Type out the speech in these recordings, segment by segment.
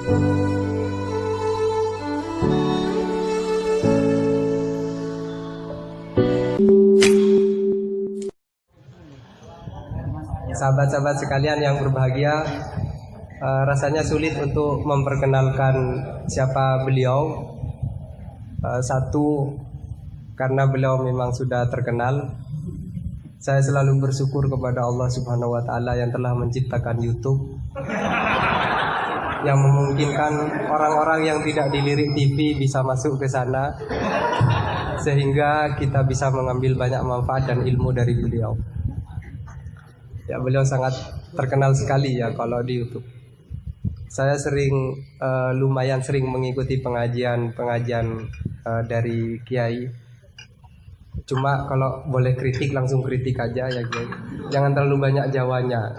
Sahabat-sahabat sekalian yang berbahagia, rasanya sulit untuk memperkenalkan siapa beliau. Satu, karena beliau memang sudah terkenal. Saya selalu bersyukur kepada Allah Subhanahu wa Ta'ala yang telah menciptakan YouTube, yang memungkinkan orang-orang yang tidak dilirik TV bisa masuk ke sana, sehingga kita bisa mengambil banyak manfaat dan ilmu dari beliau. Ya, beliau sangat terkenal sekali ya kalau di YouTube. Saya lumayan sering mengikuti pengajian dari Kiai. Cuma kalau boleh kritik langsung kritik aja ya Kiai. Jangan terlalu banyak jawanya.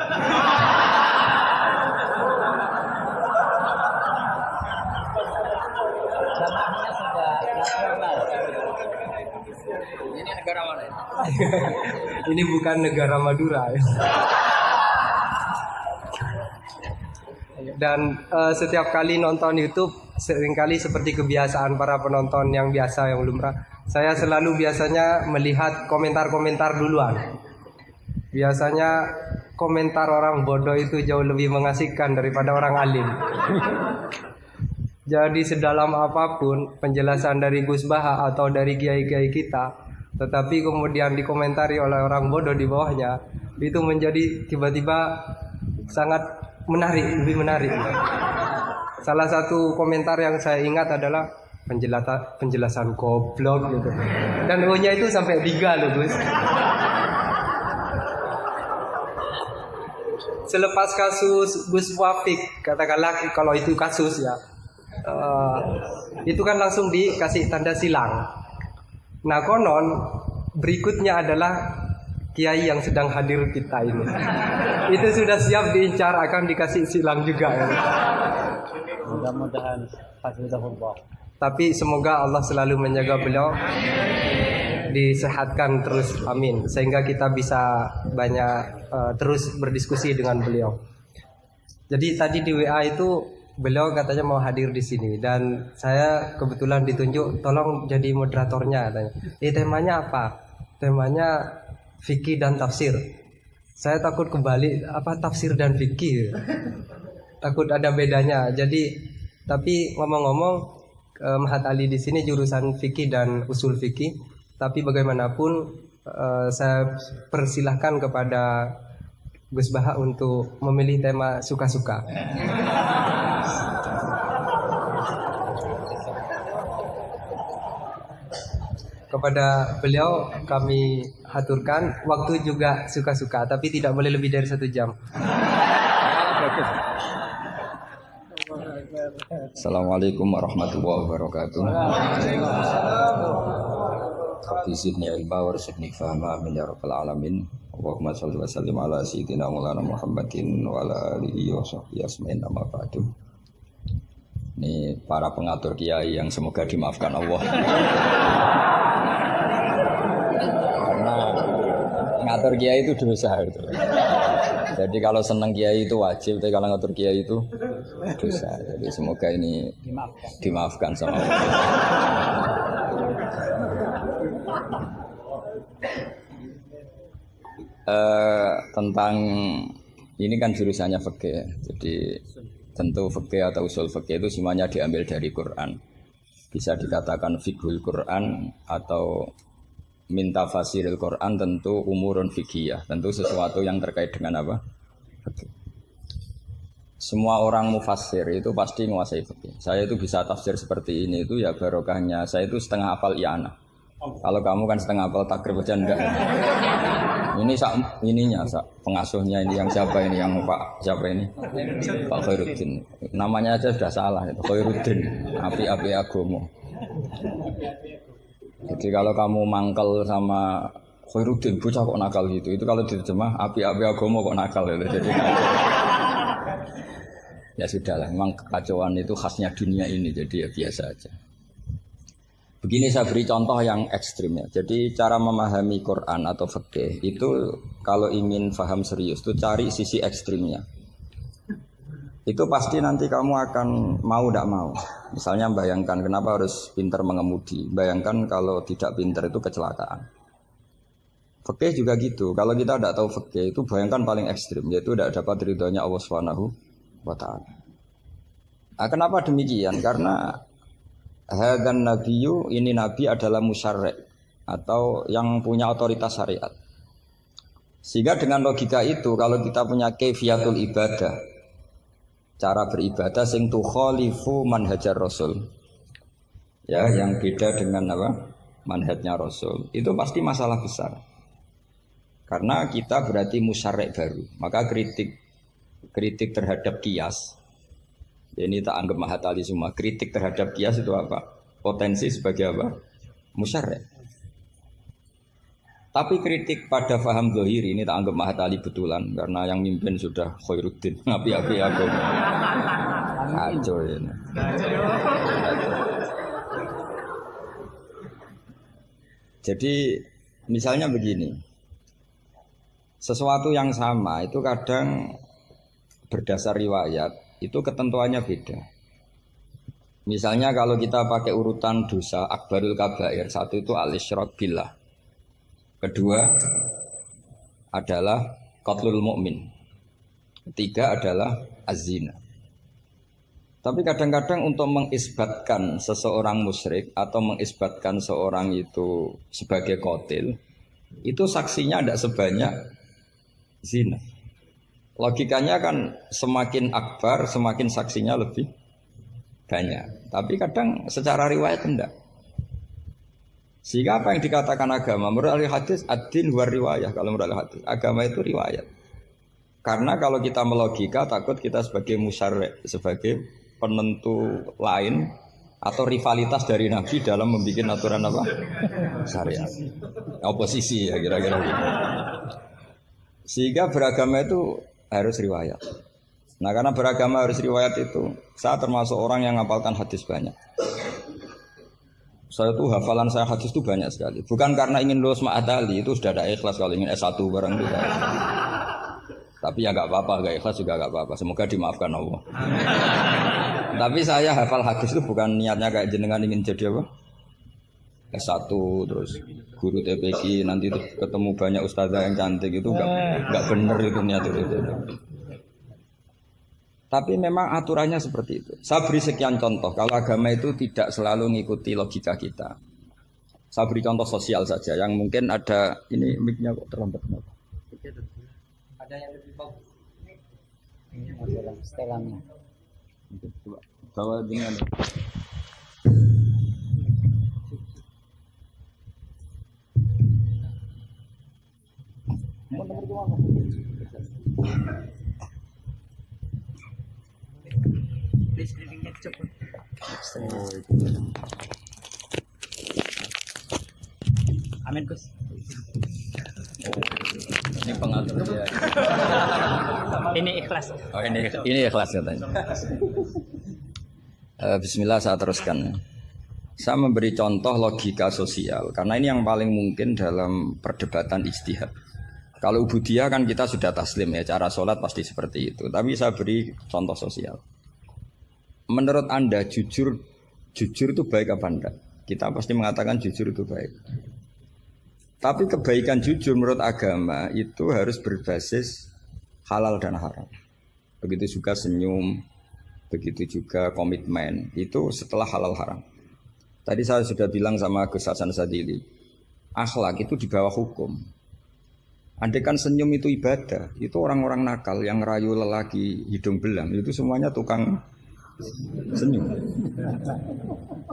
Ini negara mana? Ini bukan negara Madura ya. Dan setiap kali nonton YouTube, seringkali seperti kebiasaan para penonton yang biasa, yang lumrah, saya selalu biasanya melihat komentar-komentar duluan. Biasanya komentar orang bodoh itu jauh lebih mengasihkan daripada orang alim. Jadi sedalam apapun penjelasan dari Gus Baha atau dari kiai-kiai kita, tetapi kemudian dikomentari oleh orang bodoh di bawahnya, itu menjadi tiba-tiba sangat menarik, lebih menarik. Salah satu komentar yang saya ingat adalah penjelasan goblok gitu. Dan O-nya itu sampai 3 loh Gus. Selepas kasus Gus Wafik, katakanlah kalau itu kasus ya, itu kan langsung dikasih tanda silang. Nah konon berikutnya adalah kiai yang sedang hadir kita ini. Itu sudah siap diincar akan dikasih silang juga ya. Mudah-mudahan hafizahullah. Tapi semoga Allah selalu menjaga beliau, disehatkan terus, amin. Sehingga kita bisa banyak terus berdiskusi dengan beliau. Jadi tadi di WA itu beliau katanya mau hadir di sini dan saya kebetulan ditunjuk tolong jadi moderatornya katanya. Temanya apa? Temanya fikih dan tafsir. Saya takut kembali apa tafsir dan fikih. Takut ada bedanya. Jadi tapi ngomong-ngomong Mahat Ali di sini jurusan fikih dan usul fikih. Tapi bagaimanapun saya persilahkan kepada Gus Baha untuk memilih tema suka-suka. Kepada beliau kami haturkan waktu juga suka-suka, tapi tidak boleh lebih dari 1 jam. Assalamualaikum warahmatullahi wabarakatuh. Bismillah ilma warzuqni fahma min ya rabbal alamin. Allahumma shalli wa sallim ala sayyidina Maulana Muhammadin wa ala alihi wa sahbihi asma'in amma ba'du. Ini para pengatur kiai yang semoga dimaafkan Allah. Karena ngatur kiai itu dosa gitu. Jadi kalau senang kiai itu wajib, tapi kalau ngatur kiai itu dosa. Jadi semoga ini dimaafkan sama Allah. Tentang ini kan jurusannya fikih. Jadi tentu fikih atau usul fikih itu semuanya diambil dari Quran. Bisa dikatakan fiqhul Quran atau minta fasiril Quran, tentu umurun fikih, tentu sesuatu yang terkait dengan apa? Fikih. Semua orang mufassir itu pasti menguasai fikih. Saya itu bisa tafsir seperti ini itu ya barokahnya. Saya itu setengah hafal i'anah. Kalau kamu kan setengah hafal takrib aja enggak. Ini pengasuhnya ini yang siapa ini, yang Pak siapa ini? Pak Khairuddin. Namanya aja sudah salah itu, Khairuddin. Api-api agomo. Jadi kalau kamu mangkel sama Khairuddin, bocah kok nakal gitu. Itu kalau diterjemah api-api agomo kok nakal gitu. Jadi ya sudahlah, memang kekacauan itu khasnya dunia ini, jadi ya biasa aja. Begini saya beri contoh yang ekstrim ya. Jadi cara memahami Quran atau fikih itu kalau ingin paham serius itu cari sisi ekstrimnya. itu pasti nanti kamu akan mau tidak mau. Misalnya bayangkan kenapa harus pintar mengemudi. Bayangkan kalau tidak pintar itu kecelakaan. Fikih juga gitu. Kalau kita tidak tahu fikih itu bayangkan paling ekstrim, yaitu tidak dapat ridhonya Allah Subhanahu wa taala. Nah, kenapa demikian? Karena hadan nabiyyu, ini nabi adalah musyarri' atau yang punya otoritas syariat. Sehingga dengan logika itu kalau kita punya kaifiyatul ibadah, cara beribadah sing tukhalifu manhajar Rasul, ya, yang beda dengan apa? Manhajnya Rasul, itu pasti masalah besar. Karena kita berarti musyarek baru, maka kritik terhadap kias, ini tak anggap mahatali semua. Kritik terhadap kias itu apa? Potensi sebagai apa? Musyarek. Tapi kritik pada faham zahiri ini tak anggap mahatali betulan, karena yang mimpin sudah Khairuddin. Api-api aku. Kacau ini. Jadi misalnya begini, sesuatu yang sama itu kadang berdasar riwayat itu ketentuannya beda. Misalnya kalau kita pakai urutan dosa akbarul kabair, satu itu al-isyrak billah, kedua adalah qatlul mu'min, ketiga adalah az-zina. Tapi kadang-kadang untuk mengisbatkan seseorang musyrik atau mengisbatkan seorang itu sebagai qatil, itu saksinya tidak sebanyak zina. Logikanya kan semakin akbar, semakin saksinya lebih banyak. Tapi kadang secara riwayat tidak. Sehingga apa yang dikatakan agama? Menurut ahli hadis, ad-din huwa riwayah. Kalau menurut ahli hadis, agama itu riwayat. Karena kalau kita melogika, takut kita sebagai musyarri', sebagai penentu lain atau rivalitas dari Nabi dalam membuat aturan apa? Syariat. Oposisi ya kira-kira gitu. Sehingga beragama itu harus riwayat. Nah karena beragama harus riwayat itu, saya termasuk orang yang ngapalkan hadis banyak. Saya tuh hafalan saya hadis itu banyak sekali. Bukan karena ingin lulus ma'adali, itu sudah ada ikhlas kalau ingin S1 barang itu. Tapi ya nggak apa-apa, nggak ikhlas juga nggak apa-apa. Semoga dimaafkan Allah. Tapi saya hafal hadis itu bukan niatnya kayak jenengan ingin jadi apa? S1 terus guru TPQ nanti ketemu banyak ustazah yang cantik itu nggak bener itu niat itu. Tapi memang aturannya seperti itu. Saya beri sekian contoh. Kalau agama itu tidak selalu mengikuti logika kita. Saya beri contoh sosial saja. Yang mungkin ada ini mic-nya kok terlambat kenapa? Ada yang lebih bagus. Ini adalah setelannya. Coba bawa dengan. Amin Gus. Ini pengatur ya. Ini ikhlas. Oh ini ikhlas katanya. Bismillah saya teruskan. Saya memberi contoh logika sosial karena ini yang paling mungkin dalam perdebatan ijtihad. Kalau ubudiyah kan kita sudah taslim ya, cara sholat pasti seperti itu. Tapi saya beri contoh sosial. Menurut Anda jujur itu baik apa enggak? Kita pasti mengatakan jujur itu baik. Tapi kebaikan jujur menurut agama itu harus berbasis halal dan haram. Begitu juga senyum, begitu juga komitmen, itu setelah halal haram. Tadi saya sudah bilang sama Gus Hasan Sadili, akhlak itu di bawah hukum. Andai kan senyum itu ibadah, itu orang-orang nakal yang rayu lelaki hidung belang, itu semuanya tukang senyum.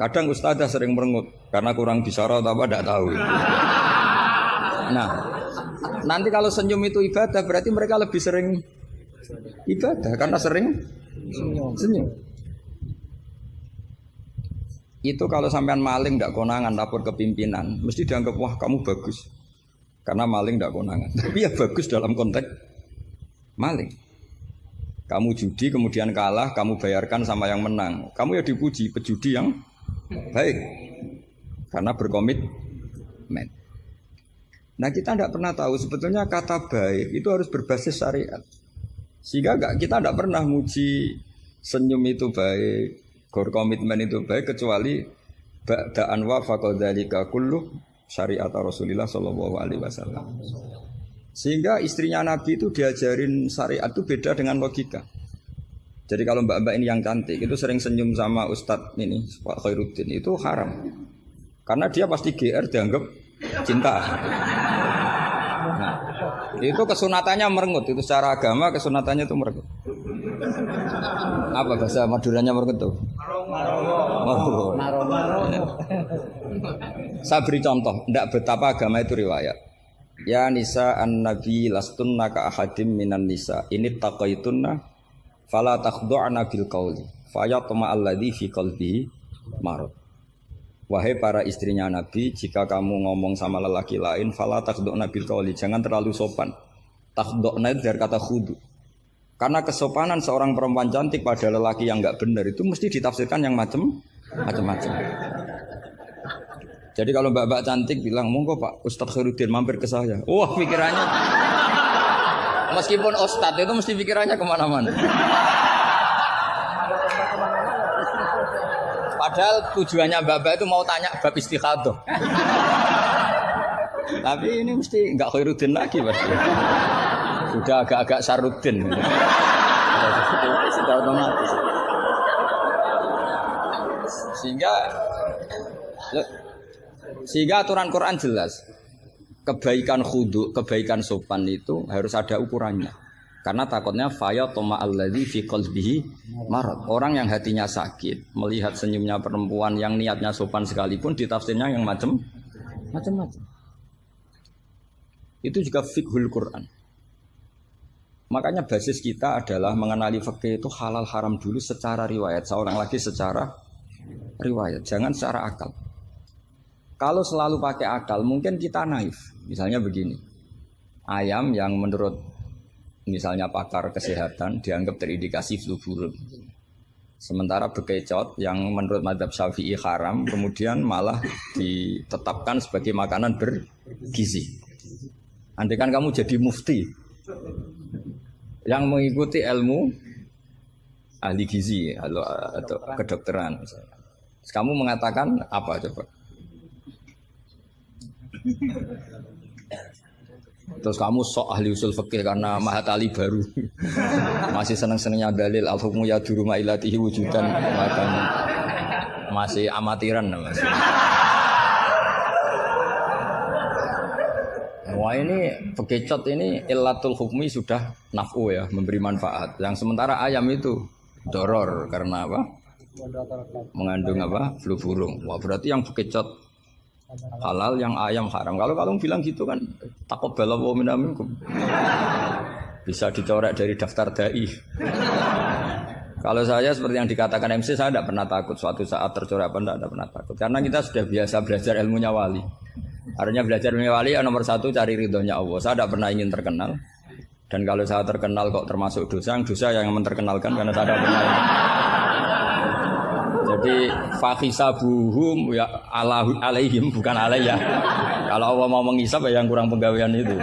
Kadang ustazah sering merengut karena kurang bisyarah atau apa tidak tahu. Nah, nanti kalau senyum itu ibadah berarti mereka lebih sering ibadah karena sering senyum. Itu kalau sampean maling tidak konangan lapor ke pimpinan, mesti dianggap wah kamu bagus karena maling tidak konangan. Tapi ya bagus dalam konteks maling. Kamu judi kemudian kalah, kamu bayarkan sama yang menang. Kamu ya dipuji pejudi yang baik karena berkomitmen. Nah kita tidak pernah tahu sebetulnya kata baik itu harus berbasis syariat. Sehingga kita tidak pernah muji senyum itu baik, berkomitmen itu baik kecuali ba'da'an wa faqadzalika kullu syariat Rasulullah sallallahu alaihi wasallam. Sehingga istrinya Nabi itu diajarin syariat itu beda dengan logika. Jadi kalau mbak-mbak ini yang cantik itu sering senyum sama Ustadz ini Pak Khairuddin itu haram. Karena dia pasti GR dianggap cinta. Nah, itu kesunatannya merengut. Itu secara agama kesunatannya itu merengut. Apa bahasa Maduranya merengut tuh? Marungut. Saya beri contoh, tidak betapa agama itu riwayat. Ya nisa an-nabi lastunna ka ahadim minan nisa. Ini taqaitunna fala takhdu'na bil qauli fayatma alladzi fi qalbihi marad. Wahai para istrinya Nabi, jika kamu ngomong sama lelaki lain fala takhdu'na bil qauli, jangan terlalu sopan. Takhdu'na itu dari kata khudu. Karena kesopanan seorang perempuan cantik pada lelaki yang enggak benar itu mesti ditafsirkan yang macam-macam. Jadi kalau mbak-mbak cantik bilang, monggo Pak Ustadz Khairuddin mampir ke saya. Wah pikirannya, meskipun Ustadz itu mesti pikirannya kemana-mana. Padahal tujuannya mbak-mbak itu mau tanya bab istikhadah. Tapi ini mesti enggak Khairuddin lagi pasti. Sudah agak-agak Saruddin. Sudah otomatis. Sehingga aturan Quran jelas. Kebaikan khudu, kebaikan sopan itu harus ada ukurannya. Karena takutnya faya toma alladzi fi qalbihi marad. Orang yang hatinya sakit melihat senyumnya perempuan yang niatnya sopan sekalipun ditafsirnya yang macam-macam. Itu juga fiqhul Quran. Makanya basis kita adalah mengenali fikih itu halal haram dulu secara riwayat. Seorang lagi secara riwayat, jangan secara akal. Kalau selalu pakai akal, mungkin kita naif. Misalnya begini, ayam yang menurut misalnya pakar kesehatan dianggap terindikasi flu burung. Sementara bekecot yang menurut mazhab Syafi'i haram, kemudian malah ditetapkan sebagai makanan bergizi. Andai kan kamu jadi mufti yang mengikuti ilmu ahli gizi atau kedokteran misalnya. Kamu mengatakan apa coba? Terus kamu sok ahli usul fikih karena mahatali baru. Masih seneng-senengnya dalil al-hukmu yaduru ma'ilatihi wujudan makanya masih amatiran masih. Wah ini bekecot ini illatul hukmi sudah naf'u ya, memberi manfaat. Yang sementara ayam itu doror karena apa? Mengandung apa? Flu burung. Wah berarti yang bekecot halal, yang ayam haram. Kalau kamu bilang gitu kan takut balawa minamikum. Bisa dicoret dari daftar dai. Kalau saya seperti yang dikatakan MC, saya tidak pernah takut suatu saat tercoret apa tidak pernah takut. Karena kita sudah biasa belajar ilmunya wali. Artinya belajar ilmunya wali nomor satu cari ridhonya Allah. Saya tidak pernah ingin terkenal. Dan kalau saya terkenal kok termasuk dosa yang menterkenalkan karena saya tidak pernah. Jadi fakhisabuhum ya alaihim bukan alayya. Kalau Allah mau menghisab ya yang kurang penggawean itu.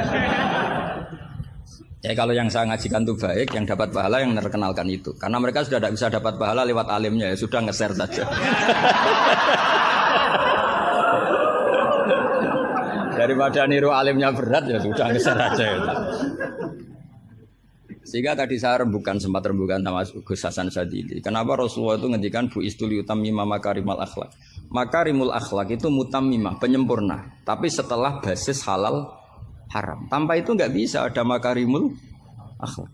Ya kalau yang saya ngajikan itu baik, yang dapat pahala yang terkenalkan itu. Karena mereka sudah tidak bisa dapat pahala lewat alimnya ya sudah nge-share saja. Daripada niru alimnya berat ya sudah nge-share aja itu. Sehingga tadi saya sempat rembukan sama Gus Hasan Sadili. Kenapa Rasulullah itu ngendikan bu istuli utammima makarimul akhlak. Makarimul akhlak itu mutammimah, penyempurna. Tapi setelah basis halal haram. Tanpa itu nggak bisa ada makarimul akhlak.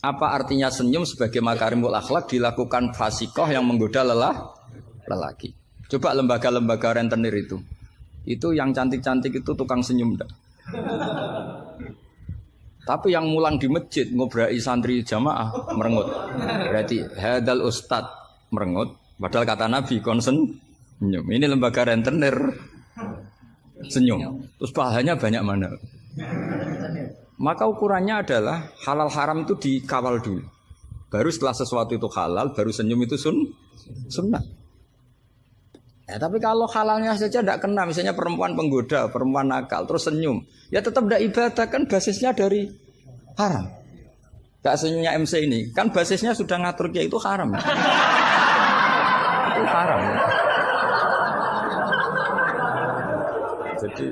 Apa artinya senyum sebagai makarimul akhlak dilakukan fasikoh yang menggoda lelaki. Coba lembaga-lembaga rentenir itu yang cantik-cantik itu tukang senyum enggak? Tapi yang mulang di masjid ngobrai santri jamaah merengut. Berarti hadal ustad merengut. Padahal kata Nabi konsen senyum. Ini lembaga rentenir senyum. Terus pahalanya banyak mana? Maka ukurannya adalah halal haram itu dikawal dulu. Baru setelah sesuatu itu halal, baru senyum itu sunnah. Ya, tapi kalau halalnya saja tidak kena, misalnya perempuan penggoda, perempuan nakal, terus senyum, ya tetap tidak ibadah kan basisnya dari haram. Gak senyumnya MC ini, kan basisnya sudah ngatur kiai itu haram. Itu haram. Jadi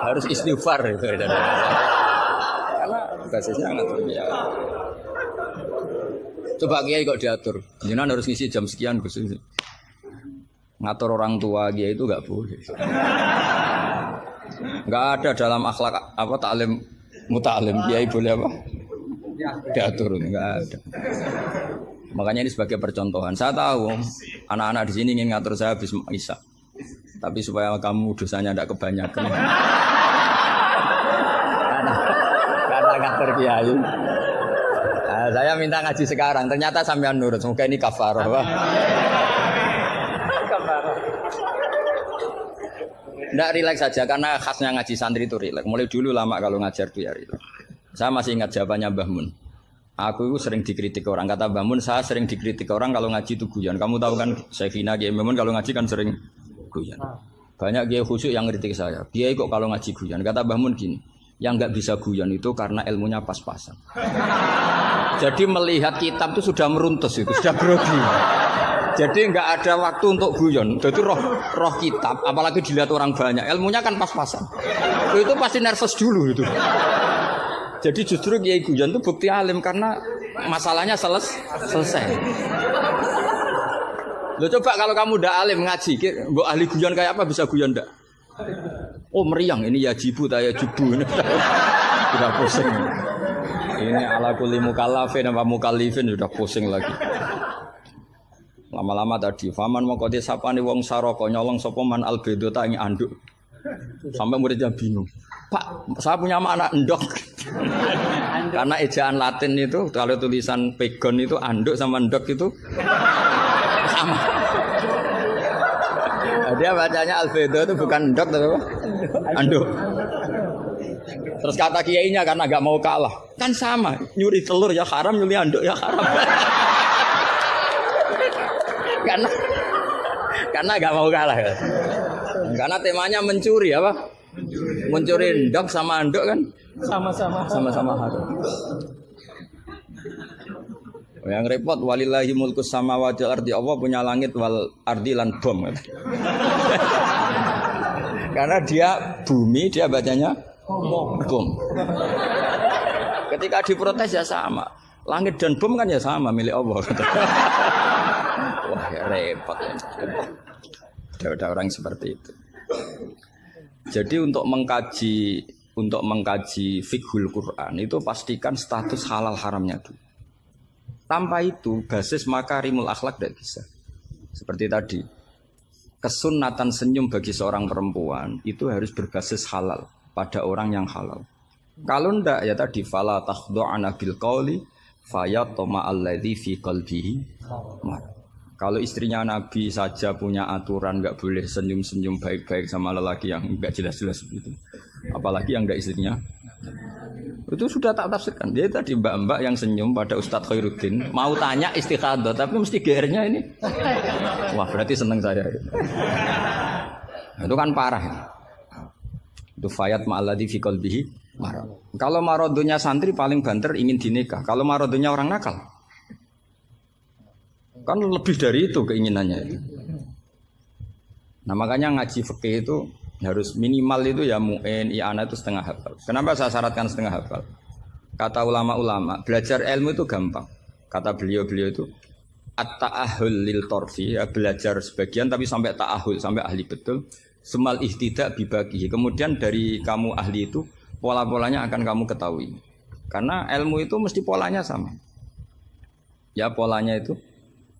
harus istighfar itu. Karena basisnya ngatur kiai. Coba kiai kok diatur, jangan harus ngisi jam sekian Gus. Ngatur orang tua kiai itu nggak boleh. Nggak ada dalam akhlak apa taklim mutalim kiai boleh apa? Diatur nggak ada. Makanya ini sebagai percontohan. Saya tahu anak-anak di sini ingin ngatur saya habis Isya. Tapi supaya kamu dosanya tidak kebanyakan. Karena ngatur kiai. Nah, saya minta ngaji sekarang. Ternyata sampean nurut. Semoga ini kafarah. Nggak rileks saja karena khasnya ngaji santri itu rileks. Mulai dulu lama kalau ngajar tuh ya rileks. Saya masih ingat jawabannya Mbah Mun. Aku itu sering dikritik orang. Kata Mbah Mun, saya sering dikritik orang kalau ngaji itu guyon. Kamu tahu kan Syekhina Kiai Mbah Mun kalau ngaji kan sering guyon. Banyak kiai khusyuk yang kritik saya. Kiai kok kalau ngaji guyon. Kata Mbah Mun gini, yang nggak bisa guyon itu karena ilmunya pas-pasan. Jadi melihat kitab itu sudah meruntus itu, sudah grogi. Jadi nggak ada waktu untuk guyon. Jadi roh kitab, apalagi dilihat orang banyak, ilmunya kan pas-pasan. Itu pasti nervous dulu itu. Jadi justru kiai guyon itu bukti alim karena masalahnya selesai. Lo coba kalau kamu udah alim ngaji, mbok ahli guyon kayak apa bisa guyon ndak? Oh meriang ini ya jibu taya jubu ini sudah pusing. Ini ala kulli mukallafin apa mukallifin sudah pusing lagi. Lama-lama tadi faman mongko sapane wong saraka nyolong sapa man albedo ta ing anduk. Sampai muridnya bingung. Pak, saya punya anak endok. Karena ejaan Latin itu kalau tulisan pegon itu anduk sama endok itu sama. Dia bacanya albedo itu bukan endok tapi apa? Anduk. Terus kata kiainya karena gak mau kalah. Kan sama, nyuri telur ya haram, nyuri anduk ya haram. karena gak mau kalah. Karena temanya mencuri apa? Mencuri endok sama anduk kan? Sama-sama haram. Yang repot walillahi mulkus samawati wal ardi, Allah punya langit wal ardi lan bom. Karena dia bumi, dia bacanya bom. Ketika diprotes ya sama. Langit dan bom kan ya sama milik Allah. Wah ya repot. Ada orang seperti itu. Jadi untuk mengkaji fiqhul Quran itu pastikan status halal haramnya dulu. Tanpa itu basis makarimul akhlak tidak bisa. Seperti tadi, kesunatan senyum bagi seorang perempuan itu harus berbasis halal pada orang yang halal. Kalau ndak ya tadi fala takhdu'ana bil qauli fayatma alladzi fi qalbihi. Kalau istrinya Nabi saja punya aturan nggak boleh senyum-senyum baik-baik sama lelaki yang nggak jelas-jelas begitu. Apalagi yang nggak istrinya. Itu sudah tak tafsirkan. Dia tadi mbak-mbak yang senyum pada Ustadz Khairuddin mau tanya istikhadah tapi mesti GR-nya ini. Wah, berarti seneng saya. Nah, itu kan parah. Itu fayat ma'alladzi fi qalbihi marad. Kalau marodonya santri paling banter ingin dinikah. Kalau marodonya orang nakal kan lebih dari itu keinginannya itu. Nah, makanya ngaji fikih itu harus minimal itu ya mu'in, i'ana itu setengah hafal. Kenapa saya syaratkan setengah hafal? Kata ulama-ulama, belajar ilmu itu gampang. Kata beliau-beliau itu at-ta'ahul lil torfi, ya, belajar sebagian tapi sampai ta'ahul, sampai ahli betul. Semal ihtidak bibagi. Kemudian dari kamu ahli itu pola-polanya akan kamu ketahui. Karena ilmu itu mesti polanya sama. Ya polanya itu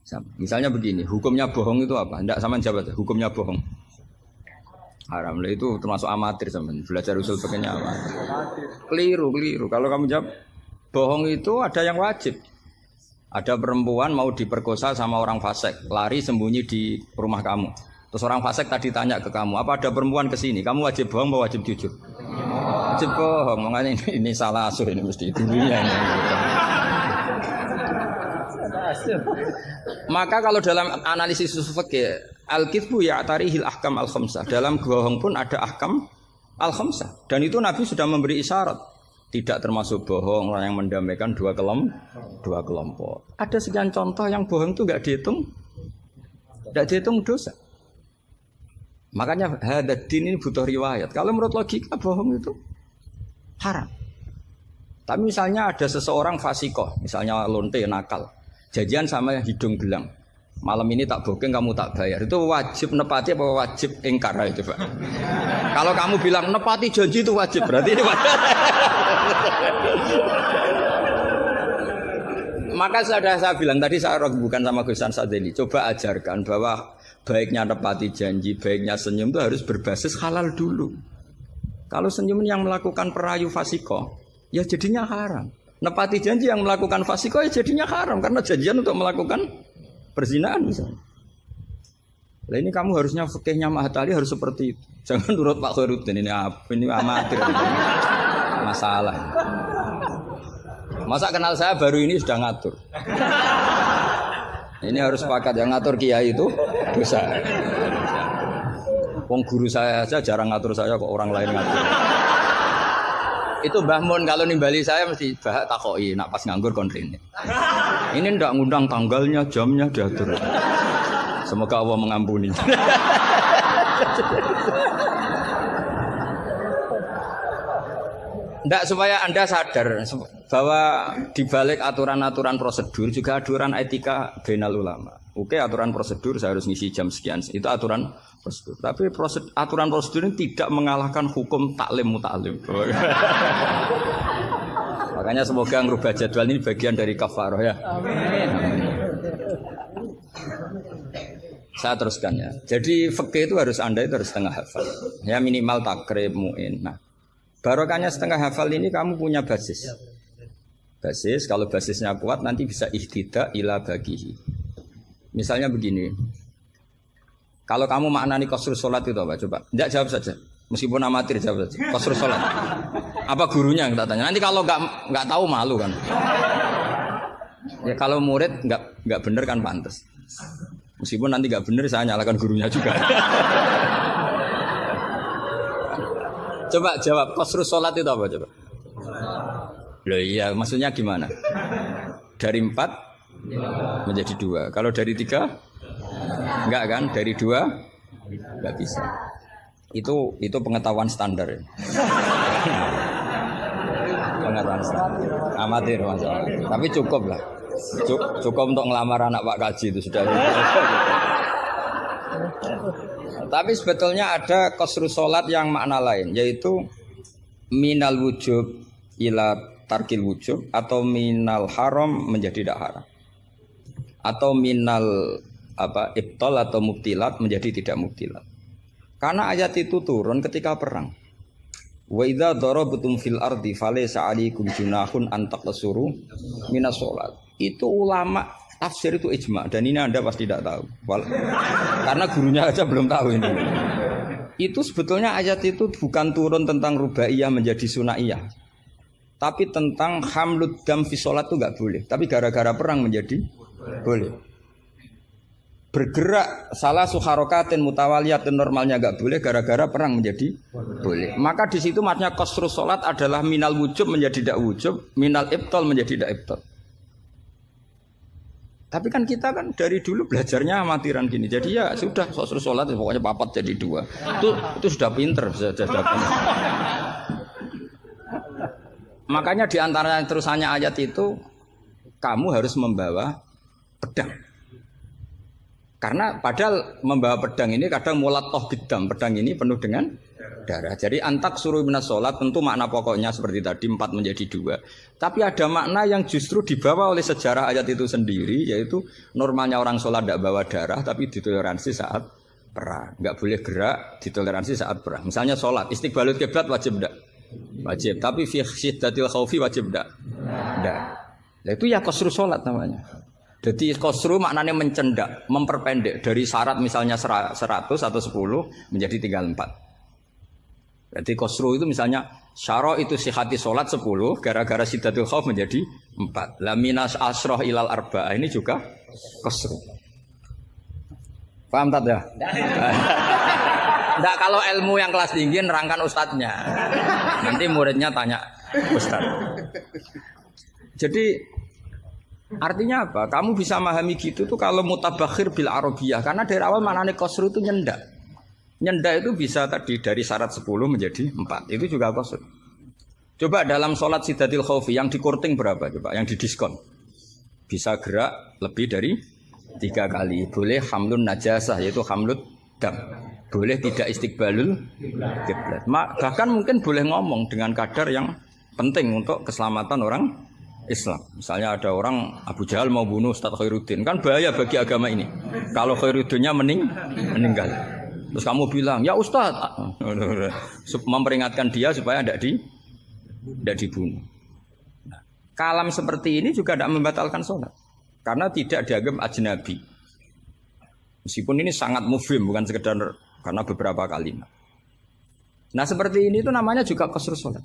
sama. Misalnya begini, hukumnya bohong itu apa? Enggak sama jawab, hukumnya bohong. Haram lah itu termasuk amatir teman. Belajar usul fikihnya amatir. Keliru. Kalau kamu jawab bohong itu ada yang wajib. Ada perempuan mau diperkosa sama orang fasik, lari sembunyi di rumah kamu. Terus orang fasik tadi tanya ke kamu, apa ada perempuan ke sini? Kamu wajib bohong atau wajib jujur? Wajib bohong. Makanya ini salah asuh ini mesti dulunya ini. Maka kalau dalam analisis usul fikih al-kitsbu ya'tarihil ahkam al-khamsah. Dalam bohong pun ada ahkam al-khamsah. Dan itu Nabi sudah memberi isyarat. tidak termasuk bohong, orang yang mendamaikan dua kelompok. Ada sekian contoh yang bohong itu nggak dihitung dosa. Makanya hadad din ini butuh riwayat. Kalau menurut logika bohong itu haram. Tapi misalnya ada seseorang fasikoh, misalnya lonte nakal, janjian sama hidung belang. Malam ini tak booking, kamu tak bayar. Itu wajib nepati apa wajib ingkar itu, Pak? Kalau kamu bilang nepati janji itu wajib, berarti ini wajib. Maka saya bilang tadi, saya bukan sama Gus Sadeli, coba ajarkan bahwa baiknya nepati janji, baiknya senyum itu harus berbasis halal dulu. Kalau senyum yang melakukan perayu fasikoh, ya jadinya haram. Nepati janji yang melakukan fasikoh, ya jadinya haram karena janjian untuk melakukan perzinaan misalnya. Nah ini kamu harusnya fikihnya Mahatali harus seperti itu. Jangan nurut Pak Khairuddin ini amatir. Masalah. Masa kenal saya baru ini sudah ngatur. Ini harus sepakat yang ngatur kiai itu dosa. Wong guru saya aja jarang ngatur saya kok orang lain ngatur. Itu Mbah Mun kalau nimbali saya mesti bahak takoki nak pas nganggur konrene. Ini ndak ngundang tanggalnya, jamnya diatur. Semoga Allah mengampuni. Ndak supaya Anda sadar bahwa di balik aturan-aturan prosedur juga aturan etika bainal ulama. Oke, aturan prosedur saya harus ngisi jam sekian. Itu aturan prosedur. Tapi aturan prosedur ini tidak mengalahkan hukum taklim mutalim. Makanya semoga ngerubah jadwal ini bagian dari kafaroh ya. Amin. Saya teruskan ya. Jadi fikih itu harus Anda itu harus setengah hafal. Ya minimal takrib mu'in. Nah, barokahnya setengah hafal ini kamu punya basis. Basis, kalau basisnya kuat nanti bisa ihtidak ila bagihi. Misalnya begini, kalau kamu maknani qasrus sholat itu apa? Coba, enggak jawab saja. Meskipun amatir jawab saja. Qasrus sholat. Apa gurunya yang tak tanya? Nanti kalau nggak tahu malu kan? Ya kalau murid nggak bener kan pantas. Meskipun nanti nggak bener saya nyalakan gurunya juga. Coba jawab qasrus sholat itu apa coba? Loh iya, maksudnya gimana? Dari 4 menjadi 2. Kalau dari 3 enggak kan? Dari 2 enggak bisa. Itu pengetahuan standar. Pengetahuan standar. Amatir masalah. Tapi cukup lah. Cukup untuk ngelamar anak Pak Kaji itu sudah. Tapi sebetulnya ada qasrus sholat yang makna lain, yaitu minal wujub ila tarkil wujub, atau minal haram menjadi tidak haram, atau minal ibtal atau mubtilat menjadi tidak mubtilat. Karena ayat itu turun ketika perang. Wa idza darabtum fil ardi falaysa 'alaikum junahun an taqsuru minas shalat. Itu ulama tafsir itu ijma, dan ini Anda pasti tidak tahu. Karena gurunya aja belum tahu ini. Itu sebetulnya ayat itu bukan turun tentang rubaiyah menjadi sunaiyah, tapi tentang hamlud dam fi sholat itu nggak boleh. Tapi gara-gara perang menjadi boleh. Bergerak salah suharokatin mutawaliyatin normalnya nggak boleh, gara-gara perang menjadi boleh. Maka di situ maknanya qasrus sholat adalah minal wujub menjadi tidak wujub, minal ibtal menjadi tidak ibtal. Tapi kan kita kan dari dulu belajarnya amatiran gini. Jadi ya sudah qasrus sholat pokoknya papat jadi 2. Itu sudah pinter, sudah pinter. Makanya di antara terusannya ayat itu kamu harus membawa pedang. Karena padahal membawa pedang ini kadang mulat toh bidam, pedang ini penuh dengan darah. Jadi antak suruh minas sholat tentu makna pokoknya seperti tadi 4 menjadi 2. Tapi ada makna yang justru dibawa oleh sejarah ayat itu sendiri, yaitu normalnya orang sholat tidak bawa darah tapi ditoleransi saat perang. Nggak boleh gerak, ditoleransi saat perang. Misalnya sholat, istiqbalul kiblat wajib tidak? Wajib. Tapi fi syiddatil khaufi wajib tidak? Tidak. Nah, itu ya qasrus sholat namanya. Jadi qasru maknanya mencendak, memperpendek dari syarat misalnya 100 atau 10 menjadi tinggal 4. Jadi qasru itu misalnya syara itu sihati sholat 10, gara-gara syiddatul khauf menjadi 4. La minas asroh ilal arba'ah ini juga qasru. Paham tak ya? Enggak, kalau ilmu yang kelas tinggi nerangkan ustadznya. Nanti muridnya tanya, Ustaz. Jadi artinya apa? Kamu bisa memahami gitu tuh kalau mutabakhir bil arabiyah, karena dari awal maknanya qasr itu nyendak. Nyendak itu bisa tadi dari syarat 10 menjadi 4. Itu juga qasr. Coba dalam sholat sidatil khaufi yang dikorting berapa coba? Yang didiskon. Bisa gerak lebih dari 3 kali. Boleh hamlun najasah yaitu hamlut dam. Boleh tidak istiqbalul kiblat. Bahkan mungkin boleh ngomong dengan kadar yang penting untuk keselamatan orang Islam. Misalnya ada orang Abu Jahal mau bunuh Ustaz Khairuddin, kan bahaya bagi agama ini. Kalau Khairuddinnya meninggal. Terus kamu bilang, "Ya Ustaz," memperingatkan dia supaya tidak dibunuh. Nah, kalam seperti ini juga tidak membatalkan sholat karena tidak dianggap ajnabi. Meskipun ini sangat mufhim, bukan sekedar karena beberapa kalimat. Nah seperti ini itu namanya juga qasr sholat.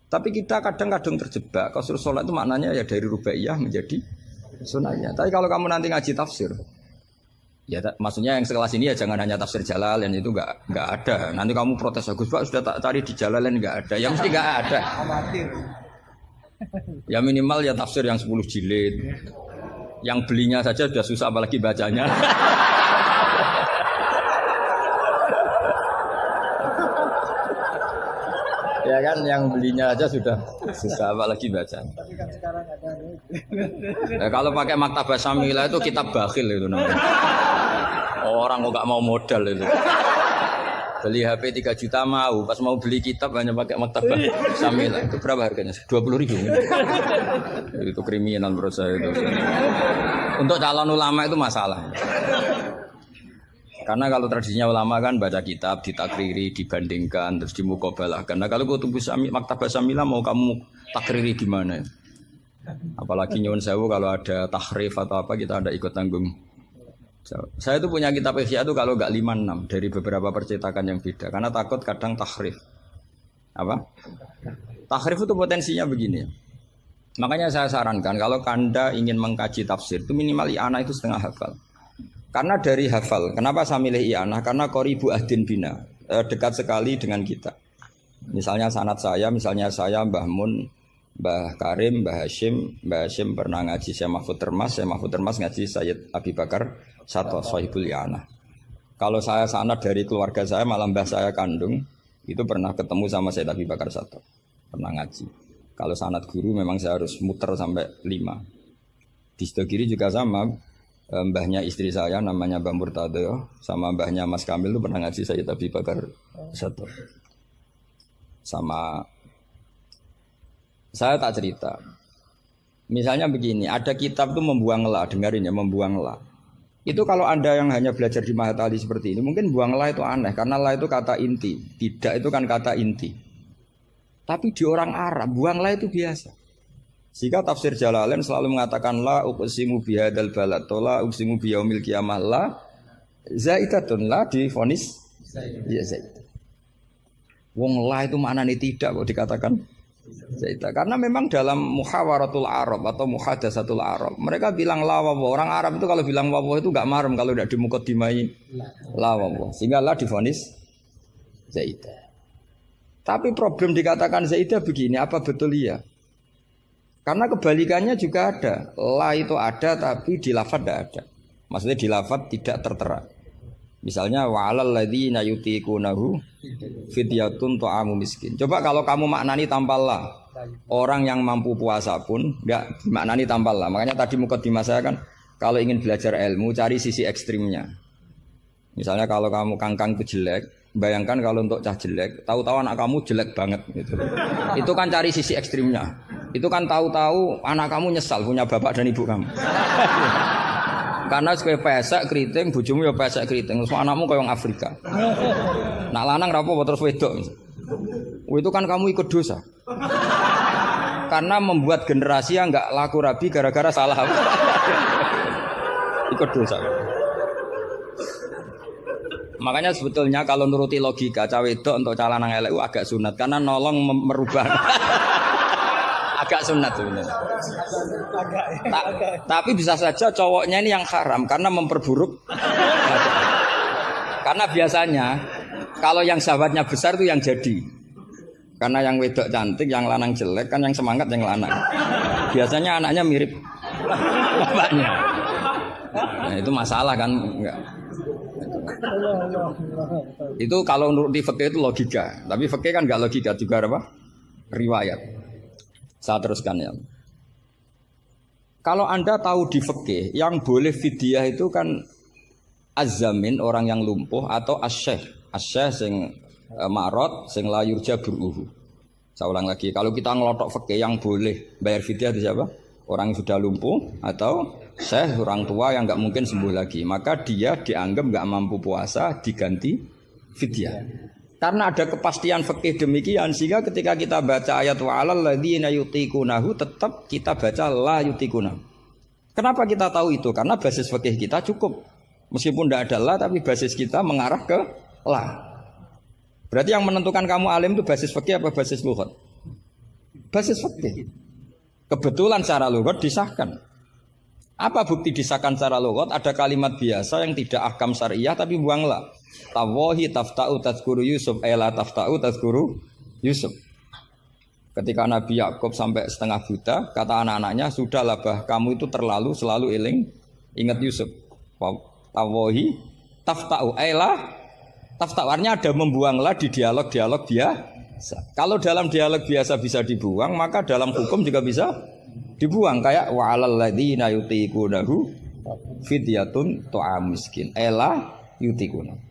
Tapi kita kadang-kadang terjebak qasr sholat itu maknanya ya dari rubaiyah menjadi sunnahnya. Tapi kalau kamu nanti ngaji tafsir, ya maksudnya yang sekelas ini ya jangan hanya tafsir Jalalain, itu nggak ada. Nanti kamu protes, Gus Pak sudah tak cari di Jalalain nggak ada. Ya mesti nggak ada. Ya minimal ya tafsir yang 10 jilid. Yang belinya saja sudah susah apalagi bacanya. Ya kan yang belinya aja sudah susah apalagi bacanya. Ya, kalau pakai Maktabah Syamilah itu kitab bakhil itu namanya. Orang kok gak mau modal itu. Beli HP 3 juta mau, pas mau beli kitab hanya pakai Maktabah Syamilah. Itu berapa harganya? 20.000. Itu kriminal menurut saya itu. Untuk calon ulama itu masalah. Karena kalau tradisinya ulama kan baca kitab, ditakriri, dibandingkan, terus dimuqabalah. Karena kalau Kutubus Maktabah Syamilah mau kamu takriri gimana? Apalagi nyuwun sewu kalau ada tahrif atau apa kita ada ikut tanggung. Saya itu punya kitab Ihya itu kalau enggak 5-6 dari beberapa percetakan yang beda. Karena takut kadang tahrif. Apa? Tahrif itu potensinya begini. Makanya saya sarankan kalau Anda ingin mengkaji tafsir itu minimal i'anah itu setengah hafal. Karena dari hafal, kenapa saya milih i'anah? Karena qoribu ahdin bina, dekat sekali dengan kita. Misalnya sanad saya, Mbah Mun, Mbah Karim, Mbah Hashim pernah ngaji Syekh Mahfud Termas ngaji Sayyid Abi Bakar Sato, Sahibul i'anah. Kalau saya sanad dari keluarga saya, malah mbah saya kandung, itu pernah ketemu sama Sayyid Abi Bakar Sato, pernah ngaji. Kalau sanad guru memang saya harus muter sampai 5. Di sebelah kiri juga sama. Mbahnya istri saya namanya Mbah Murtado sama mbahnya Mas Kamil itu pernah ngaji Sayyid Abi Bakar Sato. Sama saya tak cerita. Misalnya begini, ada kitab itu membuang la, dengarin ya, membuang la. Itu kalau Anda yang hanya belajar di Mahatali seperti ini, mungkin buang la itu aneh karena la itu kata inti, tidak itu kan kata inti. Tapi di orang Arab buang la itu biasa. Jika tafsir Jalalain selalu mengatakan la uqsimu bihadzal balad, la uqsimu biyaumil qiyamah, la zaidatun, la difonis ya zaid. Wong la itu maknanya tidak kok dikatakan zaidah. Karena memang dalam muhawaratul Arab atau muhadatsatul Arab, mereka bilang la wa. Orang Arab itu kalau bilang wa itu enggak marem kalau tidak dimuqaddimai la wa. Sehingga la difonis zaidah. Tapi problem dikatakan zaidah begini, apa betul iya? Karena kebalikannya juga ada. La itu ada tapi di lafaz tidak ada. Maksudnya di lafaz tidak tertera. Misalnya wa'alal ladzina yutiqunahu fidyatun ta'amu miskin. Coba kalau kamu maknani tanpa la. Orang yang mampu puasa pun enggak maknani tanpa la. Makanya tadi mukadimah saya kan kalau ingin belajar ilmu cari sisi ekstrimnya. Misalnya kalau kamu kangkang itu jelek, bayangkan kalau untuk cah jelek, tahu-tahu anak kamu jelek banget gitu. Itu kan cari sisi ekstrimnya. Itu kan tahu-tahu anak kamu nyesal punya bapak dan ibu kamu. Karena sebagai pesek keriting, bojomu ya pesek keriting, terus anakmu kayak orang Afrika. Nak lanang rapo terus wedok. Itu kan kamu ikut dosa. Karena membuat generasi yang enggak laku rabi gara-gara salah. Ikut dosa. Makanya sebetulnya kalau nuruti logika cawe wedok untuk cah lanang elek agak sunat karena nolong merubah. Agak sunat sebenarnya. Tapi bisa saja cowoknya ini yang haram karena memperburuk. Karena biasanya kalau yang sahabatnya besar itu yang jadi. Karena yang wedok cantik, yang lanang jelek kan yang semangat yang lanang. Biasanya anaknya mirip bapaknya. Nah, itu masalah kan enggak. Itu kalau menurut di fikih itu logika, tapi fikih kan enggak logika juga apa? Riwayat. Saya teruskan ya. Kalau Anda tahu di fikih yang boleh fidyah itu kan az-zamin orang yang lumpuh atau as-syekh. As-syekh sing marot sing la yurja buruhu. Saya ulang lagi, kalau kita ngelotok fikih yang boleh bayar fidyah itu siapa? Orang yang sudah lumpuh atau syekh orang tua yang enggak mungkin sembuh lagi, maka dia dianggap enggak mampu puasa diganti fidyah. Karena ada kepastian fikih demikian sehingga ketika kita baca ayat wa 'alal ladzina yutiqunahu tetap kita baca la yutiqunahu. Kenapa kita tahu itu? Karena basis fikih kita cukup. Meskipun tidak ada la tapi basis kita mengarah ke la. Berarti yang menentukan kamu alim itu basis fikih apa basis lughat? Basis fikih. Kebetulan secara lughat disahkan. Apa bukti disahkan secara lughat? Ada kalimat biasa yang tidak ahkam syariah tapi buang la. Tawahi tafta'u tazkuru Yusuf ela tafta'u tazkuru Yusuf. Ketika Nabi Yakub sampai setengah buta, kata anak-anaknya, sudahlah bah, kamu itu terlalu selalu ingat Yusuf. Tawahi tafta'u ela tafta'u, artinya ada membuanglah di dialog-dialog biasa. Kalau dalam dialog biasa bisa dibuang, maka dalam hukum juga bisa dibuang. Kayak wa'alal ladzina yutiqunahu fidyatun ta'am miskin ela yutiqunahu.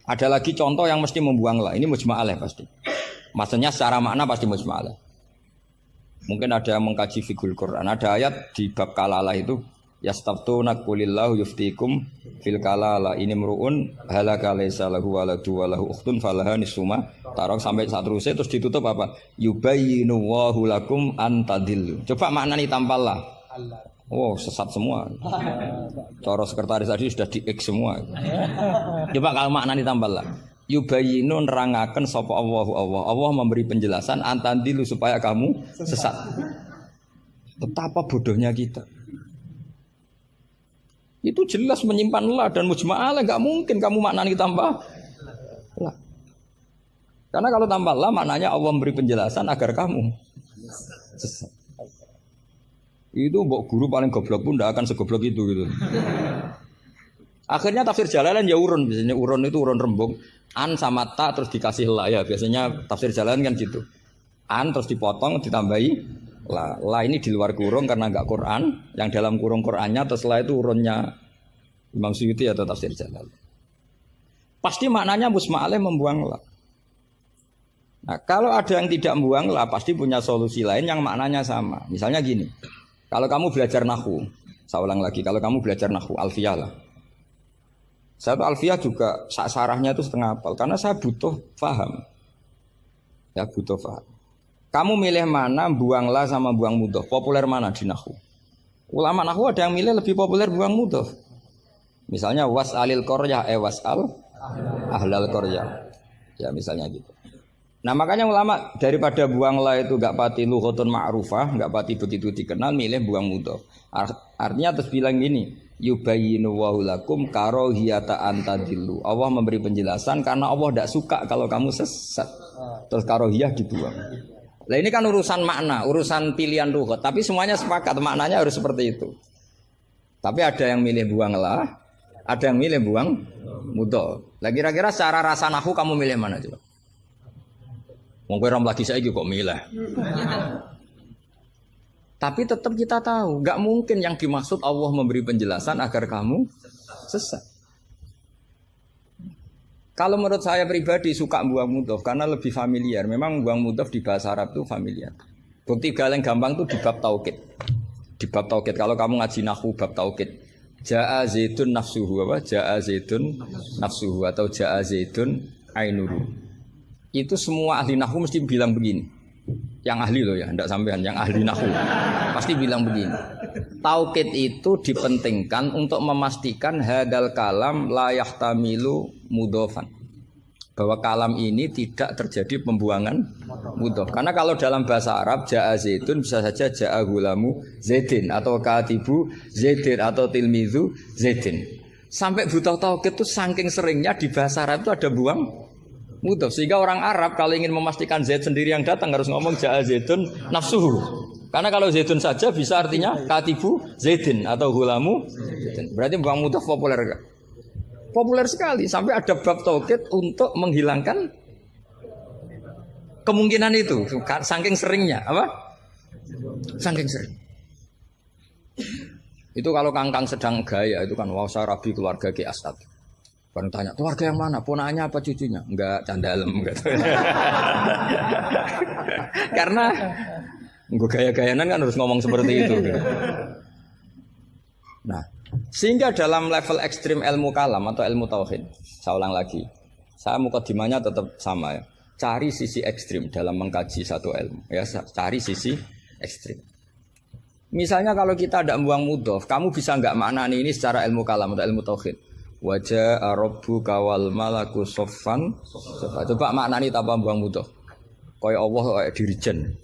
Ada lagi contoh yang mesti membuang lah. Ini mujma'alah pasti. Maksudnya secara makna pasti mujma'alah. Mungkin ada yang mengkaji fiqhul Quran. Ada ayat di bab kalalah itu yastaftuna qulillahu yuftikum fil kalalah ini mruun halaka laisa lahu waladu wa lahu ukhtun falaha nisuma tarok sampai seterusnya terus ditutup apa? Yubayyinu wallahu lakum antadillu. Coba maknani tampallah. Oh sesat semua. Cara sekretaris tadi sudah di-X semua. Coba kalau maknanya tambah lah. Yubayinu nerangaken sapa Allah memberi penjelasan antandilu supaya kamu sesat. Betapa bodohnya kita. Itu jelas menyimpan la dan mujma'alah, enggak mungkin kamu maknanya tambah la. Karena kalau tambah la maknanya Allah memberi penjelasan agar kamu sesat. Itu mbok guru paling goblok pun tidak akan segoblok itu gitu. Akhirnya tafsir Jalalain ya urun, biasanya urun itu urun rembuk. An sama ta terus dikasih la ya, biasanya tafsir Jalalain kan gitu. An terus dipotong ditambahi la. La ini di luar kurung karena enggak Quran, yang dalam kurung Qurannya terus la itu urunnya Imam Suyuti atau tafsir Jalalain. Pasti maknanya musma'aleh membuang la. Nah, kalau ada yang tidak membuang la pasti punya solusi lain yang maknanya sama. Misalnya gini. Kalau kamu belajar nahwu, saya ulang lagi, kalau kamu belajar nahwu, alfiyah lah. Saya tuh alfiyah juga sarahnya itu setengah hafal, karena saya butuh paham. Ya butuh paham. Kamu milih mana buang la sama buang mudhof? Populer mana di nahwu? Ulama nahwu ada yang milih lebih populer buang mudhof. Misalnya was'alil qaryah was'al ahlal qaryah. Ya misalnya gitu. Nah makanya ulama daripada buang la itu gak pati lughatun ma'rufah, gak pati begitu dikenal, milih buang mudhof. Artinya terus bilang gini, yubayyinu wa lakum karahiyata antadillu. Allah memberi penjelasan karena Allah tidak suka kalau kamu sesat. Terus karahiyah dibuang. Nah ini kan urusan makna, urusan pilihan lughat, tapi semuanya sepakat maknanya harus seperti itu. Tapi ada yang milih buang la, ada yang milih buang mudhof. Lah kira-kira secara rasa nahwu kamu milih mana coba? Wong kowe ram lagi saiki kok milih. Tapi tetap kita tahu, enggak mungkin yang dimaksud Allah memberi penjelasan agar kamu sesat. Kalau menurut saya pribadi suka buang mudhof karena lebih familiar. Memang buang mudhof di bahasa Arab itu familiar. Bukti paling gampang itu di bab taukid. Di bab taukid kalau kamu ngaji nahwu bab taukid. Ja'a zaidun nafsuhu apa? Ja'a zaidun nafsuhu atau ja'a zaidun ainuhu. Itu semua ahli nahwu mesti bilang begini. Yang ahli loh ya, enggak sampean, yang ahli nahwu pasti bilang begini. Taukid itu dipentingkan untuk memastikan hadal kalam la yahtamilu mudhofan. Bahwa kalam ini tidak terjadi pembuangan mudhof. Karena kalau dalam bahasa Arab ja'a zaidun bisa saja ja'a gulamu zaidin atau katibu zaidin atau tilmizu zaidin. Sampai butuh taukid itu saking seringnya di bahasa Arab itu ada buang Mudhof. Sehingga orang Arab kalau ingin memastikan Zaid sendiri yang datang harus ngomong ja'a Zaidun nafsuhu. Karena kalau Zaidun saja bisa artinya katibu Zaidin atau hulamu Zaidin. Berarti bang mudhof populer enggak? Populer sekali sampai ada bab taukid untuk menghilangkan kemungkinan itu. Saking seringnya apa? Saking sering. Itu kalau kangkang sedang gaya itu kan wah saya rabi keluarga Ki Asad. Baru tanya keluarga yang mana? Ponakannya apa cucunya? Enggak candalem gitu. Karena gue gaya-gayanan kan harus ngomong seperti itu. Gitu. Nah, sehingga dalam level ekstrim ilmu kalam atau ilmu tauhid, saya ulang lagi, saya mukadimahnya tetap sama ya. Cari sisi ekstrim dalam mengkaji satu ilmu, ya cari sisi ekstrim. Misalnya kalau kita tidak membuang mudhof, kamu bisa nggak maknani ini secara ilmu kalam atau ilmu tauhid. Wajah rabbuka wal malaku soffan. Coba maknani tanpa membuang mudhof. Kaya Allah kaya dirijen.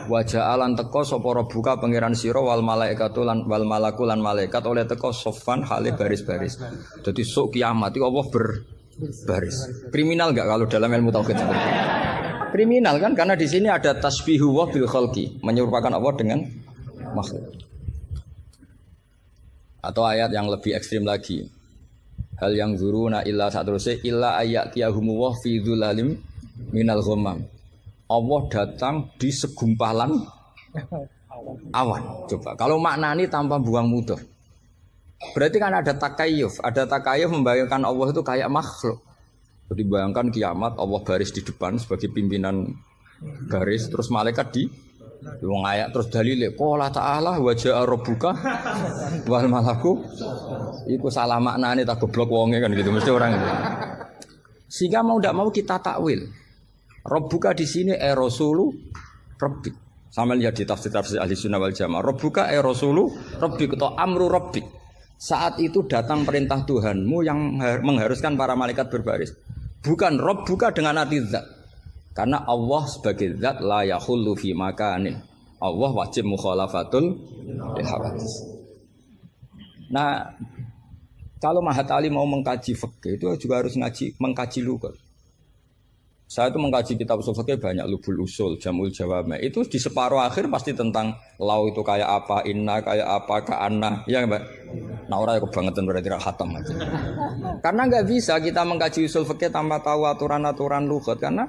Wajah alan teko sapa rabbuka pangeran sira wal malaikatu lan wal malaku lan malaikat oleh teko soffan hale baris-baris. Jadi sok kiamat itu Allah berbaris. Kriminal enggak kalau dalam ilmu tauhid seperti itu? Kriminal kan karena di sini ada tasbihu wa bil khalqi, menyerupakan Allah dengan makhluk. Atau ayat yang lebih ekstrim lagi. Hal yang zuruna illa satruse illa ayatiyahumu wa fi dzulalim minal ghamam. Allah datang di segumpalan awan. Coba kalau maknani tanpa buang mudhof. Berarti kan ada takayuf. Ada takayuf membayangkan Allah itu kayak makhluk. Jadi bayangkan kiamat Allah baris di depan sebagai pimpinan garis, terus malaikat di wong ayat terus dalile qala ta'ala wa ja'a rabbuka wal malaku. Iku salah maknane tak goblok wonge kan gitu mesti orang itu. Sehingga mau ndak mau kita takwil. Rabbuka di sini rasulu rabbik. Sama lihat di tafsir-tafsir ahli sunnah wal jamaah. Rabbuka rasulu rabbik atau amru rabbik. Saat itu datang perintah Tuhanmu yang mengharuskan para malaikat berbaris. Bukan Rabbuka dengan arti zat. Karena Allah sebagai zat la yahullu fi makanin. Allah wajib mukhalafatul hawadits. Nah, kalau Mahat Ali mau mengkaji fikih itu juga harus mengkaji lughat. Saya itu mengkaji kitab usul fikih banyak, Lubul Usul, Jamul Jawami. Itu di separuh akhir pasti tentang lau itu kayak apa, inna kayak apa, ka'anna. Ya Mbak? Nah orang yang kebangetan berarti khatam aja. Karena nggak bisa kita mengkaji usul fikih tanpa tahu aturan-aturan lughat. Karena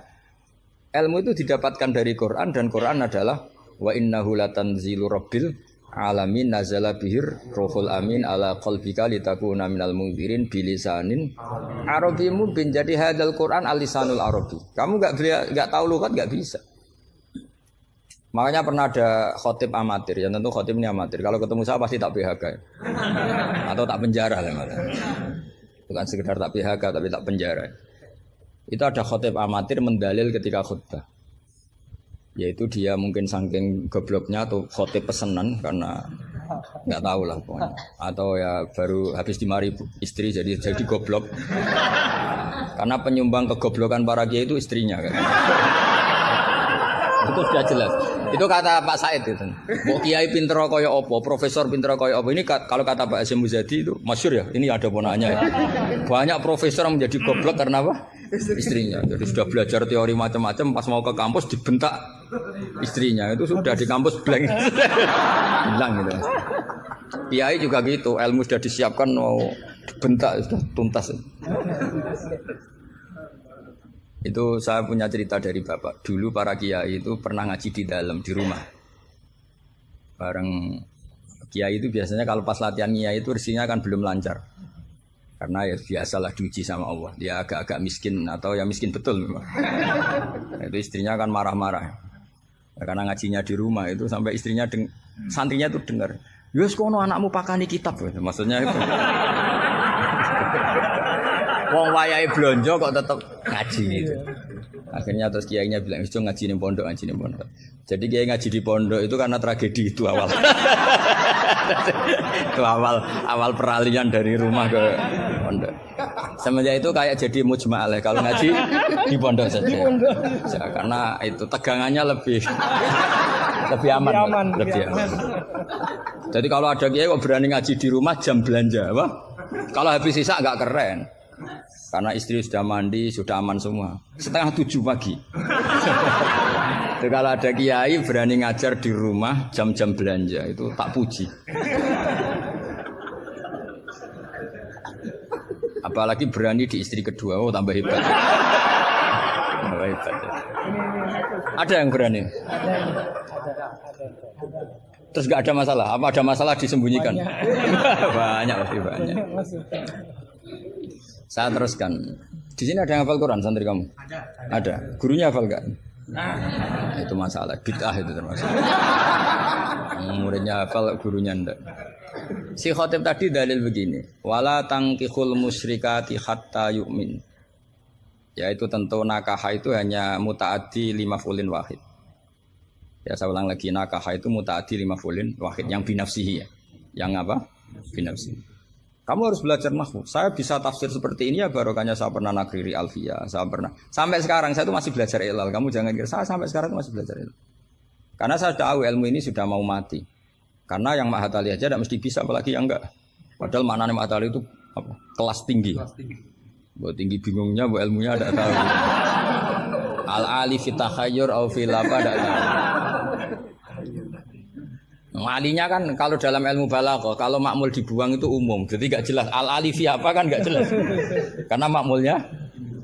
ilmu itu didapatkan dari Quran dan Quran adalah wa innahu latanzilu rabbil alamin nazala bihir ruhul amin ala qalbika litakuna minal munzirin bilisanin arabi mubin. Jadi hadal Quran alisanul arabi. Kamu enggak tahu lughat enggak bisa. Makanya pernah ada khotib amatir, yang tentu khotib ini amatir. Kalau ketemu saya pasti tak PHK atau tak penjara lah. Bukan sekedar tak PHK tapi tak penjara. Itu ada khotib amatir mendalil ketika khutbah. Yaitu dia mungkin saking gobloknya atau khotib pesenan karena nggak tahu lah pokoknya. Atau ya baru habis dimari istri jadi goblok. Karena penyumbang kegoblokan para kiai itu istrinya kan. Itu sudah jelas. Itu kata Pak Said itu. Mau kiai pinter kaya apa, profesor pinter kaya apa. Ini kalau kata Pak Hasyim Muzadi itu masyhur ya. Ini ada ponaknya ya. Banyak profesor yang menjadi goblok karena apa? Istrinya. Jadi sudah belajar teori macam-macam, pas mau ke kampus dibentak istrinya. Itu sudah di kampus blank. Hilang gitu. Kiai juga gitu, ilmu sudah disiapkan mau dibentak sudah tuntas. Itu saya punya cerita dari bapak. Dulu para kiai itu pernah ngaji di dalam di rumah. Bareng kiai itu biasanya kalau pas latihan kiai itu rezekinya kan belum lancar. Karena ya biasalah diuji sama Allah. Dia agak-agak miskin atau ya miskin betul memang. Itu istrinya kan marah-marah. Karena ngajinya di rumah itu sampai istrinya santrinya itu dengar. Yus kono anakmu pakani kitab. Maksudnya itu. Wong wayahe blonjo kok tetep ngaji gitu. Akhirnya terus kiainya bilang, "Itu ngaji ning pondok, ngaji ning pondok." Jadi kiai ngaji di pondok itu karena tragedi itu awal. Itu awal peralihan dari rumah ke pondok. Semenjak itu kayak jadi mujma'ah kalau ngaji di pondok saja. Ya, karena itu tegangannya lebih aman. Jadi kalau ada kiai kok berani ngaji di rumah jam belanja, apa? Kalau habis sisa enggak keren. Karena istri sudah mandi, sudah aman semua. 6:30 pagi. Itu kalau ada kiai berani ngajar di rumah jam-jam belanja itu tak puji. Apalagi berani di istri kedua, oh tambah hebat. Tambah hebat. Ada yang berani? Terus gak ada masalah? Apa ada masalah disembunyikan? Banyak pasti banyak. Saya teruskan. Di sini ada yang hafal Quran santri kamu? Ada. Gurunya hafal gak? Nah, itu masalah. Bid'ah itu termasuk. Muridnya hafal, gurunya enggak. Si khotib tadi dalil begini. Wala tangkihul musyrikati hatta yu'min. Yaitu tentu nakah itu hanya muta'addi li maf'ulin wahid. Ya saya ulang lagi, nakah itu muta'addi li maf'ulin wahid. Yang binafsihi ya. Yang apa? Binafsihi. Kamu harus belajar nahwu. Saya bisa tafsir seperti ini ya barokahnya saya pernah nakriri alfiyah, saya pernah. Sampai sekarang saya itu masih belajar ilal. Kamu jangan kira saya sampai sekarang itu masih belajar ilal. Karena saya tahu ilmu ini sudah mau mati. Karena yang Mahatali aja tidak mesti bisa, apalagi yang enggak. Padahal maknanya Mahatali itu apa? Kelas tinggi. Buat tinggi bingungnya, buat ilmunya tidak tahu. Al-ali fitahayyur au fil apa tidak tahu. Alinya kan kalau dalam ilmu balaghah kalau makmul dibuang itu umum, jadi gak jelas al-alifi apa kan gak jelas, karena makmulnya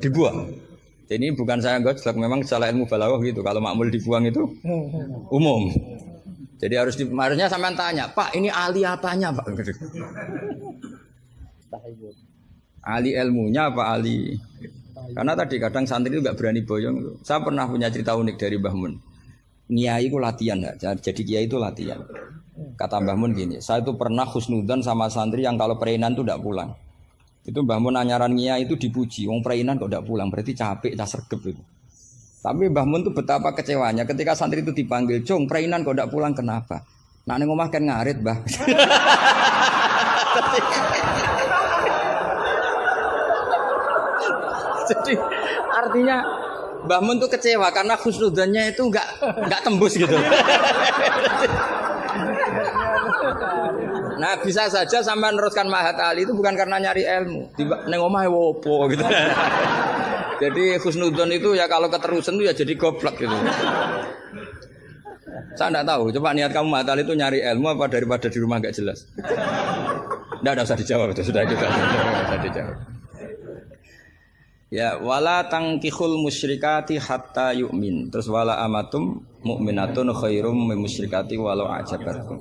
dibuang. Jadi ini bukan saya nggak jelas, memang salah ilmu balaghah gitu. Kalau makmul dibuang itu umum. Jadi harusnya sampean tanya, Pak ini ali apanya Pak? Ali ilmunya apa ali? Karena tadi kadang santri itu gak berani boyong. Saya pernah punya cerita unik dari Mbah Mun. Kiai itu latihan, jadi kiai itu latihan. Kata Mbah Mun gini, saya itu pernah husnudzon sama santri yang kalau pereinan itu tidak pulang. Itu Mbah Mun anyaran kiai itu dipuji, wong pereinan kok tidak pulang, berarti capek, tak sergep itu. Tapi Mbah Mun itu betapa kecewanya ketika santri itu dipanggil, "Cung, pereinan kok tidak pulang kenapa?" Nak ning omah kan ngarit, Mbah. Jadi artinya Mbah Mun tuh kecewa karena khusnudzannya itu enggak tembus gitu. Nah, bisa saja sampai meneruskan Mahat Ali itu bukan karena nyari ilmu. Neng omah wopo gitu. Jadi khusnudzan itu ya kalau keterusan itu ya jadi goblok gitu. Saya enggak tahu, coba niat kamu Mahat Ali itu nyari ilmu apa daripada di rumah enggak jelas. Enggak usah dijawab itu sudah kita. Sudah dijawab. Ya wala tangkihul musyrikati hatta yu'min. Terus wala amatum mu'minatun khairum min musyrikati walau ajabatkum.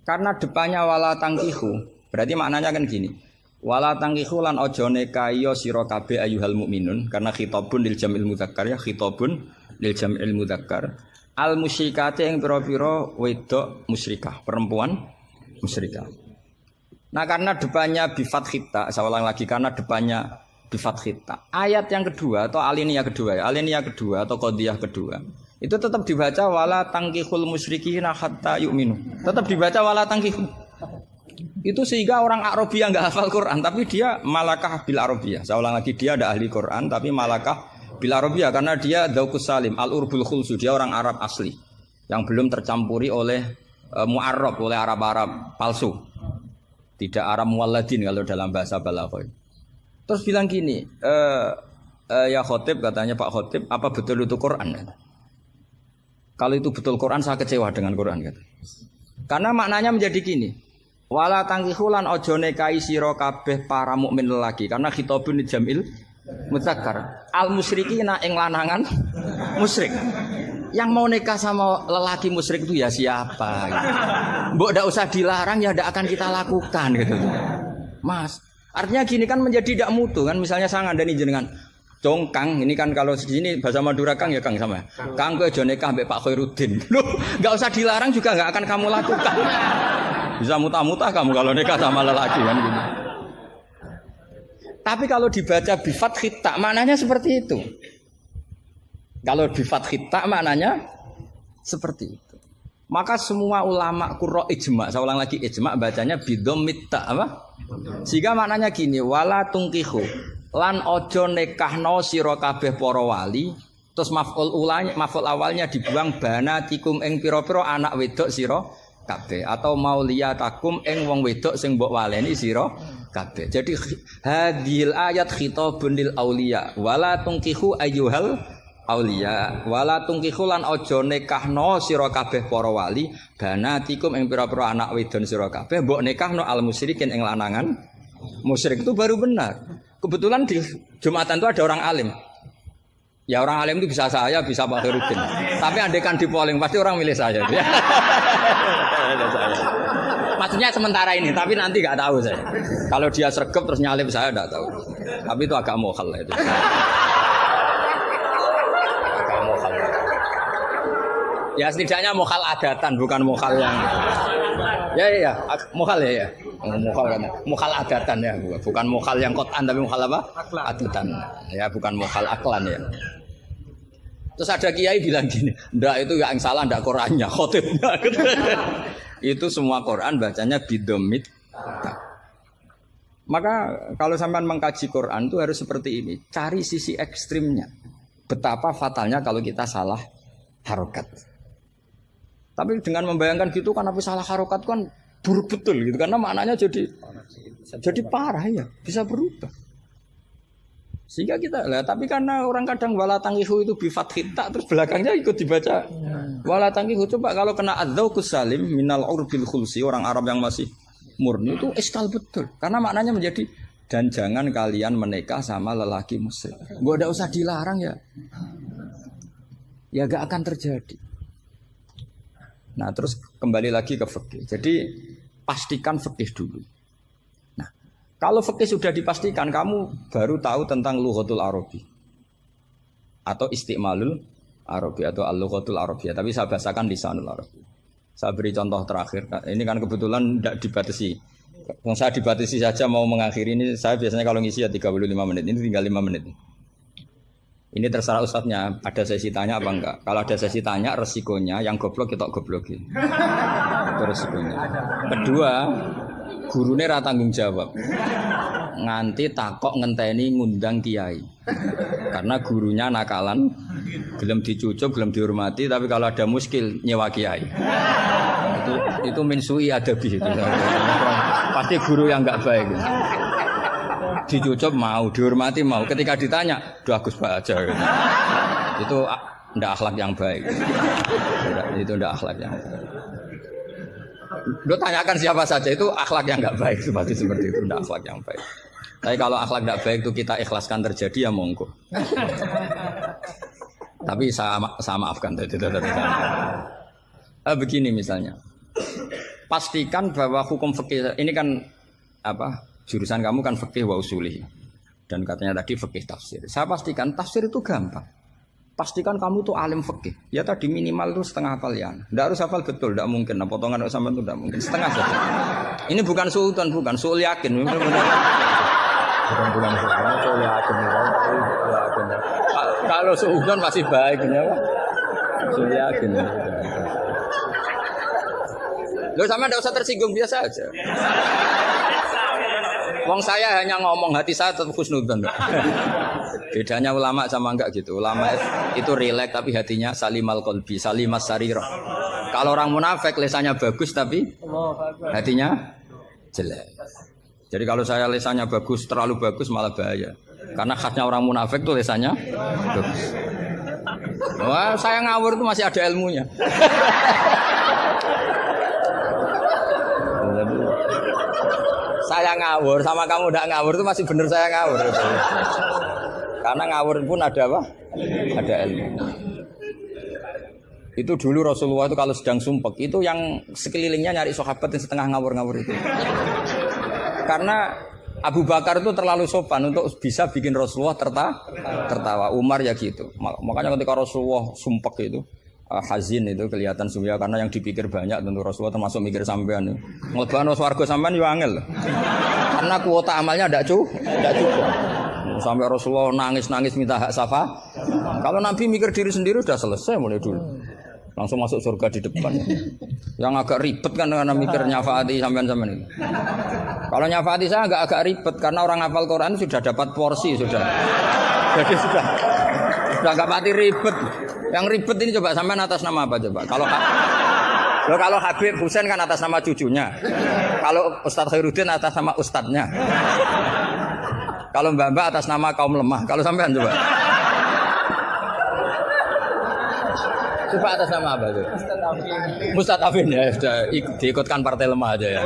Karena depannya wala tangkihu, berarti maknanya kan gini. Wala tangkihu lan ojo nekayo sira kabeh ayyuhal mukminun, karena khitabun lil jamil mudzakkar ya, khitabun lil jamil mudzakkar. Al musyrikati yang pira-pira wedok musyrikah, perempuan musyrikah. Nah, karena depannya bi fathita, saya ulang lagi karena depannya bifathita. Ayat yang kedua atau alinea kedua atau qadhiyah kedua itu tetap dibaca wala tangkihul musyrikina hatta yu'minu. Tetap dibaca wala tangkihu. Itu sehingga orang Arabia enggak hafal Quran tapi dia malakah bil Arabia. Saya ulang lagi, dia ada ahli Quran tapi malakah bil Arabia karena dia dzauqus salim, al-urbul khulsu, dia orang Arab asli yang belum tercampuri oleh mu'arrab, oleh Arab-Arab palsu. Tidak Arab muwalladin kalau dalam bahasa balaghah. Terus bilang gini, ya khotib, katanya Pak Khotib, apa betul itu Quran? Kalau itu betul Quran, saya kecewa dengan Quran. Kata. Karena maknanya menjadi gini, wala tangkihulan ojo nekai siro kabeh para mukmin lelaki, karena khitabun jamil mudzakkar. Al musyrikina ing lanangan musyrik. Yang mau nikah sama lelaki musyrik itu ya siapa? Gitu. Mbok ndak usah dilarang ya ndak akan kita lakukan gitu. Mas. Artinya gini kan menjadi tidak mutu kan, misalnya saya ngandani jenengan Kang, ini kan kalau di sini bahasa Madura Kang ya Kang sama. Kang kowe aja nikah mbek Pak Khairuddin. Loh, enggak usah dilarang juga enggak akan kamu lakukan. Bisa muta-muta kamu kalau nikah sama lelaki kan gitu. Tapi kalau dibaca bi fathita maknanya seperti itu. Kalau bi fathita maknanya seperti itu. Maka semua ulama qurra ijma, saya ulang lagi ijma bacanya bidhammit ta apa? Sehingga maknanya gini, wala tungkihu lan ojo nekahno sira kabeh para wali, terus maf'ul awalnya dibuang banatikum ing pira-pira anak wedok sira kabeh atau mauliyatakum ing wong wedok sing mbok waleni sira kabeh. Jadi hadil ayat khitabun lil auliya wala tungkihu ayyuhal auliya wala tungkihu lan aja nikahno sira kabeh para wali banatikum ing pira-pira anak wedon sira kabeh mbok nikahno al musyrikin ing lanangan musyrik. Itu baru benar. Kebetulan di Jumatan itu ada orang alim. Ya orang alim itu bisa saya, bisa Pak Khairuddin. Tapi andekan di polling pasti orang milih saya. Maksudnya sementara ini, tapi nanti nggak tahu saya. Kalau dia sregep terus nyalip saya nggak tahu. Tapi itu agak mokhal itu. Agak mokhal. Ya setidaknya mokhal adatan, bukan mokhal yang. Ya, mokhal ya. Mokhal kan. Mokhal adatan ya, bukan mokhal yang kotan tapi mokhal apa? Adatan. Ya, bukan mokhal aklan ya. Terus ada kiai bilang gini, ndak itu yang salah ndak Qurannya, khotibnya. Itu semua Quran bacanya bidomit. Maka kalau sampean mengkaji Quran itu harus seperti ini, cari sisi ekstrimnya. Betapa fatalnya kalau kita salah harokat. Tapi dengan membayangkan gitu kan, apa salah harokat kan buruk betul gitu, karena maknanya jadi parah ya, bisa berubah. Sehingga kita lah, tapi karena orang kadang wala tangihu itu bifathita terus belakangnya ikut dibaca wala tangihu. Coba kalau kena adzauqus salim minal urbil khulsi, orang Arab yang masih murni itu iskal betul, karena maknanya menjadi dan jangan kalian menikah sama lelaki musyrik. Gua enggak usah dilarang ya gak akan terjadi. Nah terus kembali lagi ke fikih. Jadi pastikan fikih dulu. Kalau fikih sudah dipastikan, kamu baru tahu tentang lughatul Arabi atau istimalul Arabi atau al-lughatul Arabiyah. Tapi saya bahasakan lisanul Arabi. Saya beri contoh terakhir. Ini kan kebetulan tidak dibatasi. Yang saya dibatasi saja mau mengakhiri ini. Saya biasanya kalau ngisi ya 35 menit. Ini tinggal 5 menit. Ini terserah ustadznya. Ada sesi tanya apa enggak? Kalau ada sesi tanya, resikonya yang goblok kita goblokin. Itu resikonya. Kedua, gurunya ra tanggung jawab. Nganti takok ngenteni ngundang kiai. Karena gurunya nakalan, gelem dicucuk, gelem dihormati, tapi kalau ada muskil nyewa kiai. Itu minsui adabi itu. Pasti guru yang enggak baik. Dicucuk mau, dihormati mau. Ketika ditanya, "Duh Agus Pak aja." Itu ndak akhlak yang baik. Itu ndak akhlak yang baik. Lo tanyakan siapa saja itu akhlak yang nggak baik, seperti itu, tidak akhlak yang baik. Tapi kalau akhlak nggak baik itu kita ikhlaskan terjadi ya monggo. Tapi saya maafkan tadi. Begini misalnya, pastikan bahwa hukum fikih ini kan apa? Jurusan kamu kan fikih wa usuli dan katanya tadi fikih tafsir. Saya pastikan tafsir itu gampang. Pastikan kamu tuh alim fikih. Ya tadi minimal tuh setengah hafal ya. Tidak harus hafal betul, tidak mungkin. Nah, potongan sama itu tidak mungkin. Setengah saja. Ini bukan sultan, bukan sul yakin. Bukan sul yakin. Kalau sultan masih baik, ya. Sul yakin. Loh sama tidak usah tersinggung, biasa aja. Wong saya hanya ngomong, hati saya tetap khusnudzon. Bedanya ulama sama enggak gitu. Ulama itu rileks tapi hatinya salimal qalbi, salimas sarirah. Kalau orang munafik lisannya bagus tapi hatinya jelek. Jadi kalau saya lisannya bagus, terlalu bagus malah bahaya. Karena khasnya orang munafik tuh lisannya bagus. Wah, saya ngawur itu masih ada ilmunya. Saya ngawur sama kamu tidak ngawur itu masih benar saya ngawur. Karena ngawur pun ada apa? Ada ilmu. Itu dulu Rasulullah itu kalau sedang sumpek itu yang sekelilingnya nyari sahabat yang setengah ngawur-ngawur itu. Karena Abu Bakar itu terlalu sopan untuk bisa bikin Rasulullah tertawa. Umar ya gitu. Makanya ketika Rasulullah sumpek itu hazin itu kelihatan suya karena yang dipikir banyak tentu Rasulullah termasuk mikir sampean. Nglebahan swarga sampean yo angel. Karena kuota amalnya tidak cukup. Sampai Rasulullah nangis-nangis minta hak syafa. Kalau Nabi mikir diri sendiri sudah selesai mulai dulu. Langsung masuk surga di depan. Yang agak ribet kan karena mikir nyafaati sampean-sampean itu. Kalau nyafaati saya agak ribet karena orang hafal Quran sudah dapat porsi sudah. Jadi sudah enggak pati ribet. Yang ribet ini coba sampean atas nama apa coba? Loh kalau Habib Husain kan atas nama cucunya. Kalau Ustadz Khairuddin atas nama ustadznya. Kalau Mbak atas nama kaum lemah. Kalau sampean coba. Coba atas nama apa itu? Ustadz Afin ya, sudah diikutkan partai lemah aja ya.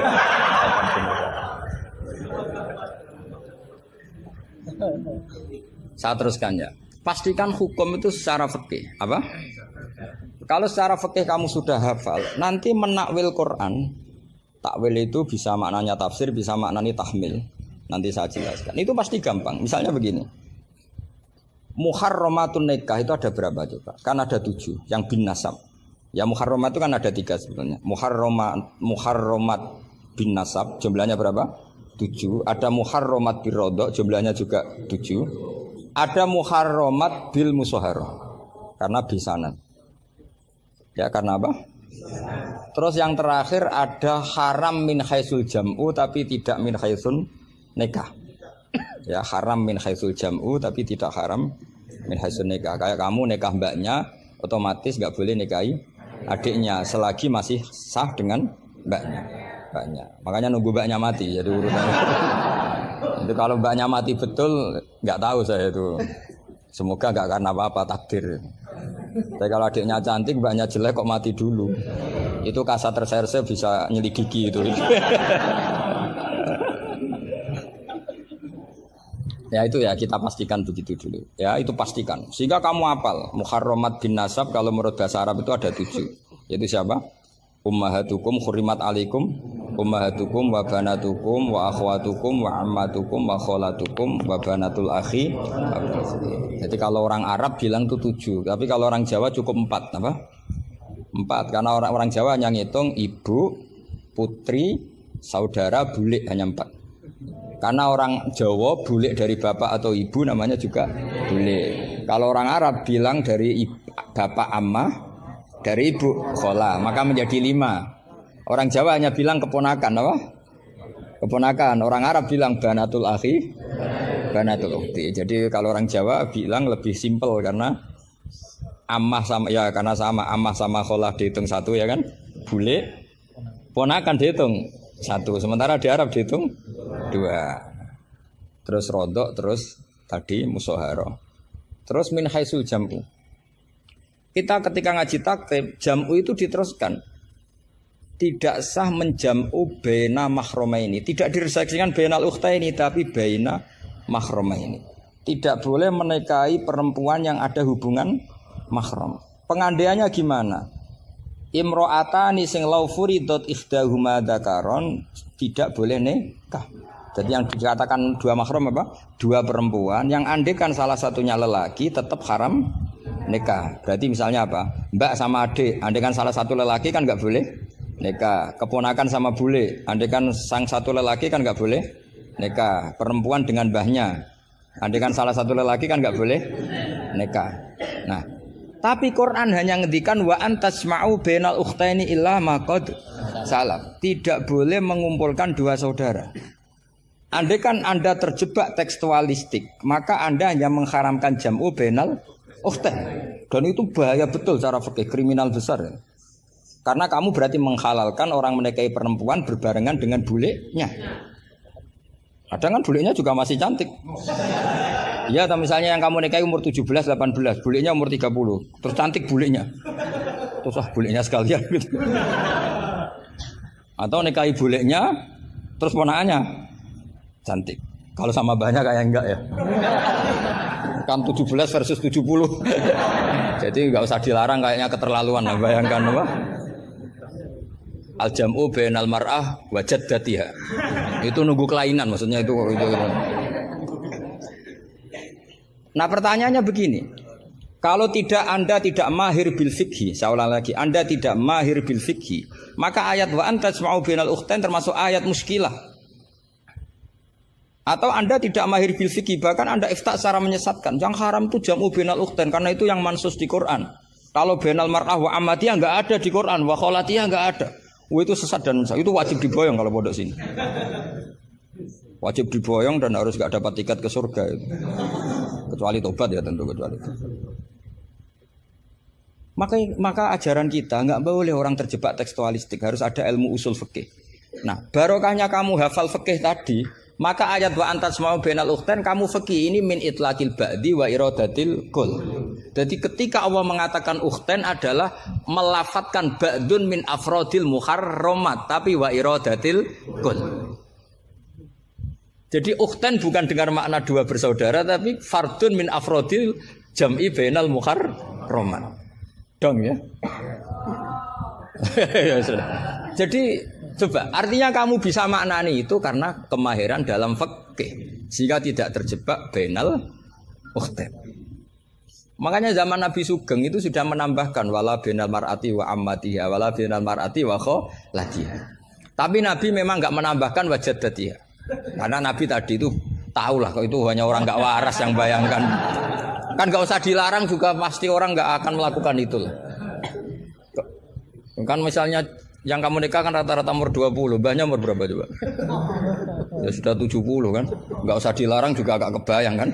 Saya teruskan ya. Pastikan hukum itu secara fikih. Apa? Kalau secara fikih kamu sudah hafal, nanti menakwil Quran, takwil itu bisa maknanya tafsir, bisa maknanya tahmil. Nanti saya jelaskan. Itu pasti gampang. Misalnya begini. Muharramatun nikah itu ada berapa coba? Kan ada 7 yang bin nasab. Ya muharramat itu kan ada 3 sebetulnya. Muharramat bin nasab jumlahnya berapa? 7. Ada muharramat birodok jumlahnya juga 7. Ada muharramat bil musoharoh karena bisanat. Ya karena apa? Terus yang terakhir ada haram min haisul jam'u tapi tidak min haisun nikah. Ya haram min haisul jam'u tapi tidak haram min haisun nikah. Kayak kamu nikah mbaknya otomatis nggak boleh nikahi adiknya selagi masih sah dengan mbaknya. Makanya nunggu mbaknya mati jadi urutannya. Itu kalau mbaknya mati betul nggak tahu saya itu. Semoga nggak karena apa-apa takdir. Tapi kalau adiknya cantik mbaknya jelek kok mati dulu. Itu kasat reserse bisa nyelidiki itu. Ya itu ya kita pastikan begitu dulu. Ya itu pastikan. Sehingga kamu hafal muharramat bin nasab kalau menurut bahasa Arab itu ada 7. Yaitu siapa? Ummahatukum hurimat alaikum ummahatukum wa banatukum wa akhwatukum wa ammatukum wa kholatukum wa banatul akhi. Jadi kalau orang Arab bilang itu 7, tapi kalau orang Jawa cukup 4 apa? 4 karena orang Jawa hanya ngitung ibu, putri, saudara, bule hanya 4. Karena orang Jawa bule dari bapak atau ibu namanya juga bule. Kalau orang Arab bilang dari bapak ammah, dari ibu khola, maka menjadi 5. Orang Jawa hanya bilang keponakan, apa? Keponakan. Orang Arab bilang banatul akhi, banatul ukhti. Jadi kalau orang Jawa bilang lebih simpel karena ammah sama ya karena sama ammah sama khola dihitung 1 ya kan? Bule, ponakan dihitung 1. Sementara di Arab dihitung 2. Terus rodok, terus tadi musoharo. Terus min haisul jam'u. Kita ketika ngaji taktib, jam'u itu diteruskan. Tidak sah menjam'u baina mahromaini. Tidak diresaksikan bainal ukhtaini, tapi baina mahromaini. Tidak boleh menikahi perempuan yang ada hubungan mahram. Pengandaiannya gimana? Imro'atani sing lau furidot ikhdahuma dzakaron tidak boleh nikah. Jadi yang dikatakan 2 mahram apa? 2 perempuan yang andekan salah satunya lelaki tetap haram nikah. Berarti misalnya apa? Mbak sama adik, andekan salah satu lelaki kan nggak boleh nikah. Keponakan sama bule, andekan sang satu lelaki kan nggak boleh nikah. Perempuan dengan mbahnya, andekan salah satu lelaki kan nggak boleh nikah. Nah, tapi Quran hanya ngendikan wa antasma'u bainal ukhtaini illa ma qad salaf. Tidak boleh mengumpulkan 2 saudara. Andai kan Anda terjebak tekstualistik, maka Anda hanya mengharamkan jam'u bainal ukhtain. Dan itu bahaya betul secara fikih, kriminal besar. Karena kamu berarti menghalalkan orang menikahi perempuan berbarengan dengan bulenya. Kadang kan bulenya juga masih cantik. Ya, atau misalnya yang kamu nikahi umur 17, 18, bulenya umur 30. Terus cantik bulenya. Terus bulenya sekalian gitu. Atau nikahi bulenya, terus ponakannya cantik. Kalau sama banyak kayak enggak ya. Kan 17 versus 70. Jadi enggak usah dilarang kayaknya keterlaluan lah. Bayangkan apa? Al-jam'u bainal mar'ah wa jaddatiha. Itu nunggu kelainan maksudnya itu. Nah pertanyaannya begini. Kalau Anda tidak mahir bil fikhi, saya ulang lagi, Anda tidak mahir bil fikhi, maka ayat wa antasma'u bainal ukhtain termasuk ayat muskilah. Atau Anda tidak mahir bil fikhi, bahkan Anda ifta secara menyesatkan. Yang haram itu jam'u bainal ukhtain karena itu yang mansus di Quran. Kalau bainal mar'ah wa ammatiyah enggak ada di Quran, wa kholatiyah enggak ada. Itu sesat dan itu wajib diboyong kalau pondok sini. Wajib diboyong dan harus enggak dapat tiket ke surga itu. Kecuali tobat ya tentu kecuali itu. Maka ajaran kita nggak boleh orang terjebak tekstualistik, harus ada ilmu usul fikih. Nah, barokahnya kamu hafal fikih tadi, maka ayat wa antas mau bainal ukhtain kamu fikih ini min itlaqil ba'di wa iradatil kul. Jadi ketika Allah mengatakan ukhtain adalah melafatkan ba'dun min afrodil muharramat tapi wa iradatil kul. Jadi ukhtain bukan dengan makna dua bersaudara tapi fardun min afrodil jam'i bainal muharramat. Dong ya. Ya sudah. Jadi coba artinya kamu bisa maknani itu karena kemahiran dalam fikih sehingga tidak terjebak bainal ukhtain. Makanya zaman Nabi Sugeng itu sudah menambahkan wala bainal mar'ati wa ammatiha wala bainal mar'ati wa khalatiha. Tapi Nabi memang enggak menambahkan wajaddatiha. Karena Nabi tadi itu tahulah kalau itu hanya orang enggak waras yang bayangkan. Kan enggak usah dilarang juga pasti orang enggak akan melakukan itu. Kan misalnya yang kamu nikah kan rata-rata umur 20, mbahnya umur berapa coba? Ya sudah 70 kan. Enggak usah dilarang juga agak kebayang kan.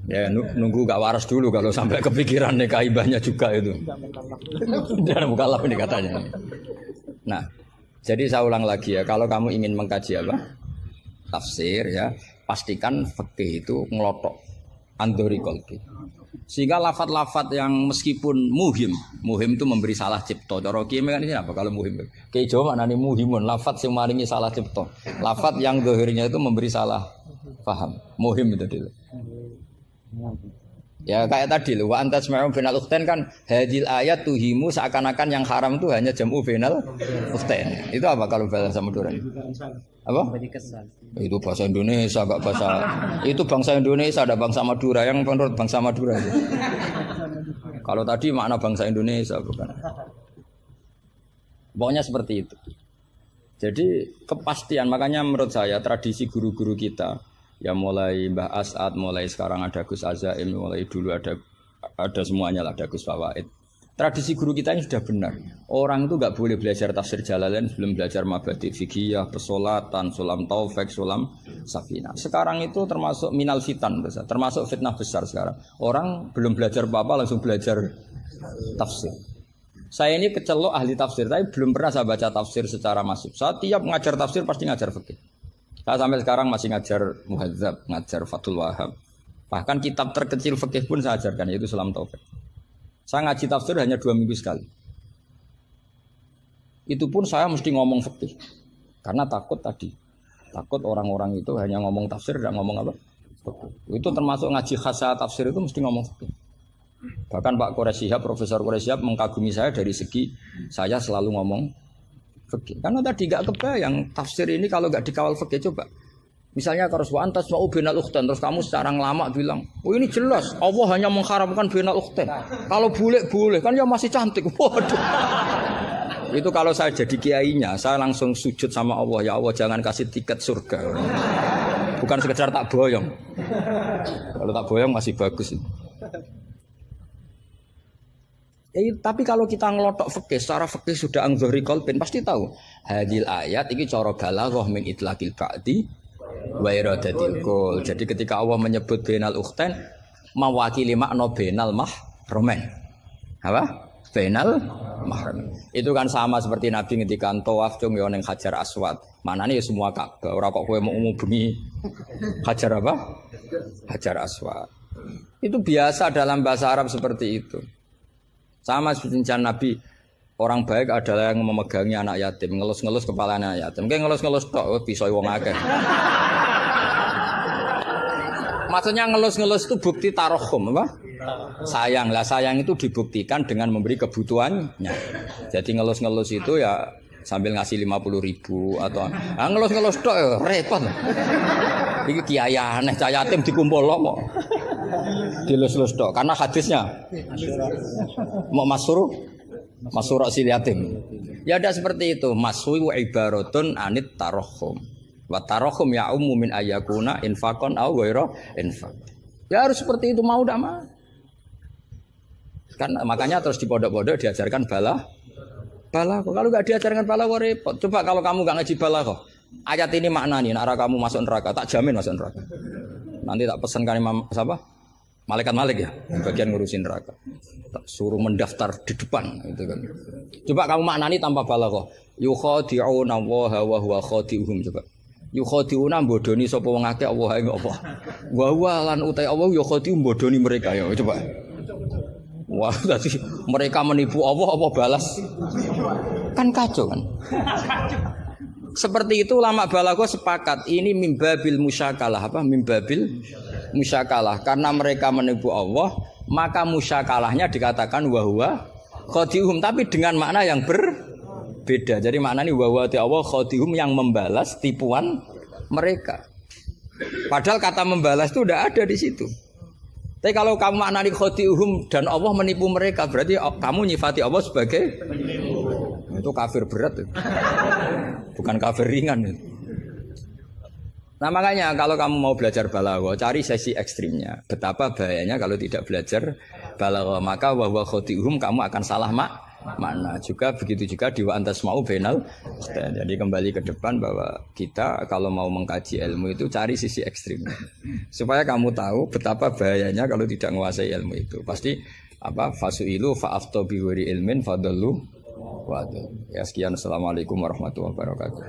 Ya nunggu gak waras dulu kalau sampai kepikiran nikah ibahnya juga itu. Dan mukallaf ini katanya. Nah, jadi saya ulang lagi ya, kalau kamu ingin mengkaji apa? Tafsir ya, pastikan fikih itu ngelotok andori kolbi. Sehingga lafat-lafat yang meskipun muhim itu memberi salah cipta. Cara kiye kan ini apa kalau muhim? Kiye Jawa maknane muhimun, lafat sing maringi salah cipta. Lafat yang zahirnya itu memberi salah paham. Muhim itu dulu. Ya kayak tadi loh, wa antas ma'um bainal ukhtain kan hadil ayat tuhimu seakan-akan yang haram itu hanya jam'u bainal ukhtain. Itu apa kalau bahasa Madura? Apa? Itu bahasa Indonesia, enggak bahasa. Itu bangsa Indonesia, ada bangsa Madura yang menurut bangsa Madura itu. Kalau tadi makna bangsa Indonesia bukan. Pokoknya seperti itu. Jadi kepastian, makanya menurut saya tradisi guru-guru kita ya mulai Mbah As'ad, mulai sekarang ada Gus Azaim, mulai dulu ada semuanya lah, ada Gus Fawaid. Tradisi guru kita ini sudah benar. Orang itu enggak boleh belajar tafsir Jalalain sebelum belajar mabadi fikih, pesolatan, sulam taufik, sulam safinah. Sekarang itu termasuk minal fitan besar, termasuk fitnah besar sekarang. Orang belum belajar apa-apa langsung belajar tafsir. Saya ini kecelok ahli tafsir, tapi belum pernah saya baca tafsir secara masif. Saya tiap mengajar tafsir pasti ngajar fikih. Saya sampai sekarang masih ngajar Muhadzab, ngajar Fathul Wahab. Bahkan kitab terkecil fikih pun saya ajarkan, yaitu Sulam Taufik. Saya ngaji tafsir hanya 2 minggu sekali. Itu pun saya mesti ngomong fikih. Karena takut tadi. Takut orang-orang itu hanya ngomong tafsir, tidak ngomong apa? Fikih. Itu termasuk ngaji khasah tafsir itu mesti ngomong fikih. Bahkan Pak Quraisyihab, Profesor Quraisyihab mengagumi saya dari segi saya selalu ngomong fikih. Karena tadi gak kebayang tafsir ini kalau gak dikawal fikih. Coba misalnya kalau wa antas mau bainal ukhtain, terus kamu secara lama bilang, oh ini jelas Allah hanya mengharamkan bainal ukhtain. Kalau boleh kan ya masih cantik. Waduh. Itu kalau saya jadi kiainya, saya langsung sujud sama Allah, ya Allah jangan kasih tiket surga. Bukan sekedar tak boyong. Kalau tak boyong masih bagus. Tapi kalau kita ngelotok fikih, secara fikih sudah angzori kolbin pasti tahu. Hadil ayat ini cara balaghah min itlaqil ba'di wa iradatil kul. Jadi ketika Allah menyebut bainal ukhtain mewakili makna bainal mahramin. Apa? Bainal mahramin. Itu kan sama seperti Nabi ketika tawaf cung yo ning Hajar Aswad. Manane ya semua Ka'bah. Ora kok kowe mau bengi Hajar apa? Hajar Aswad. Itu biasa dalam bahasa Arab seperti itu. Sama seperti Nabi, orang baik adalah yang memegangi anak yatim, ngelus-ngelus kepala anak yatim. Kayak ngelus-ngelus tok bisa wong akeh. Maksudnya ngelus-ngelus itu bukti tarohum apa? Sayang lah, sayang itu dibuktikan dengan memberi kebutuhannya. Jadi ngelus-ngelus itu ya sambil ngasih 50.000 atau ngelus-ngelus tok ya repot. Iki kiai aneh cah yatim dikumpul kok. Dilus-lus tok karena hadisnya mau masyhur sil yatim. Ya ada seperti itu, maswu ibaratun anit tarohum. Wa tarohum ya min ayakuna infaqon au ghairu infaq. Ya harus seperti itu mau tidak mau. Kan makanya terus di pondok-pondok diajarkan balaghah. Kalau enggak diajarkan balaghah repot. Coba kalau kamu enggak ngaji balaghah. Ayat ini maknanya arah kamu masuk neraka, tak jamin masuk neraka. Nanti tak pesankan Imam siapa? malaikat ya, yang bagian ngurusin neraka. Tak suruh mendaftar di depan gitu kan. Coba kamu maknani tanpa balaghah. Yukhadi'una wa huwa khadi'uhum coba. Yukhadi'una bodoni sapa wong akeh Allah ing apa. Wa huwa lan utai Allah ya khadi'um bodoni mereka ya coba. Wah, tadi mereka menipu Allah apa balas? Kan kacau kan. Seperti itu ulama balaghah sepakat ini mimbabil musyakalah apa mimbabil musyakalah karena mereka menipu Allah maka musyakalahnya dikatakan wahwa khadihum tapi dengan makna yang berbeda. Jadi maknanya wahwa Allah khadihum yang membalas tipuan mereka. Padahal kata membalas itu udah ada di situ. Tapi kalau kamu maknani khadihum dan Allah menipu mereka berarti kamu nyifati Allah sebagai itu kafir berat. Bukan kafir ringan. Nah makanya kalau kamu mau belajar balaghah cari sesi ekstrimnya. Betapa bahayanya kalau tidak belajar balaghah maka wa khadihum kamu akan salah makna. Juga begitu juga di wa antasma'u bainal. Jadi kembali ke depan bahwa kita kalau mau mengkaji ilmu itu cari sisi ekstrimnya. Supaya kamu tahu betapa bahayanya kalau tidak menguasai ilmu itu. Pasti apa fasuilu fa'aftu bi ghairi ilmin fadallu wa ya sekian assalamualaikum warahmatullahi wabarakatuh.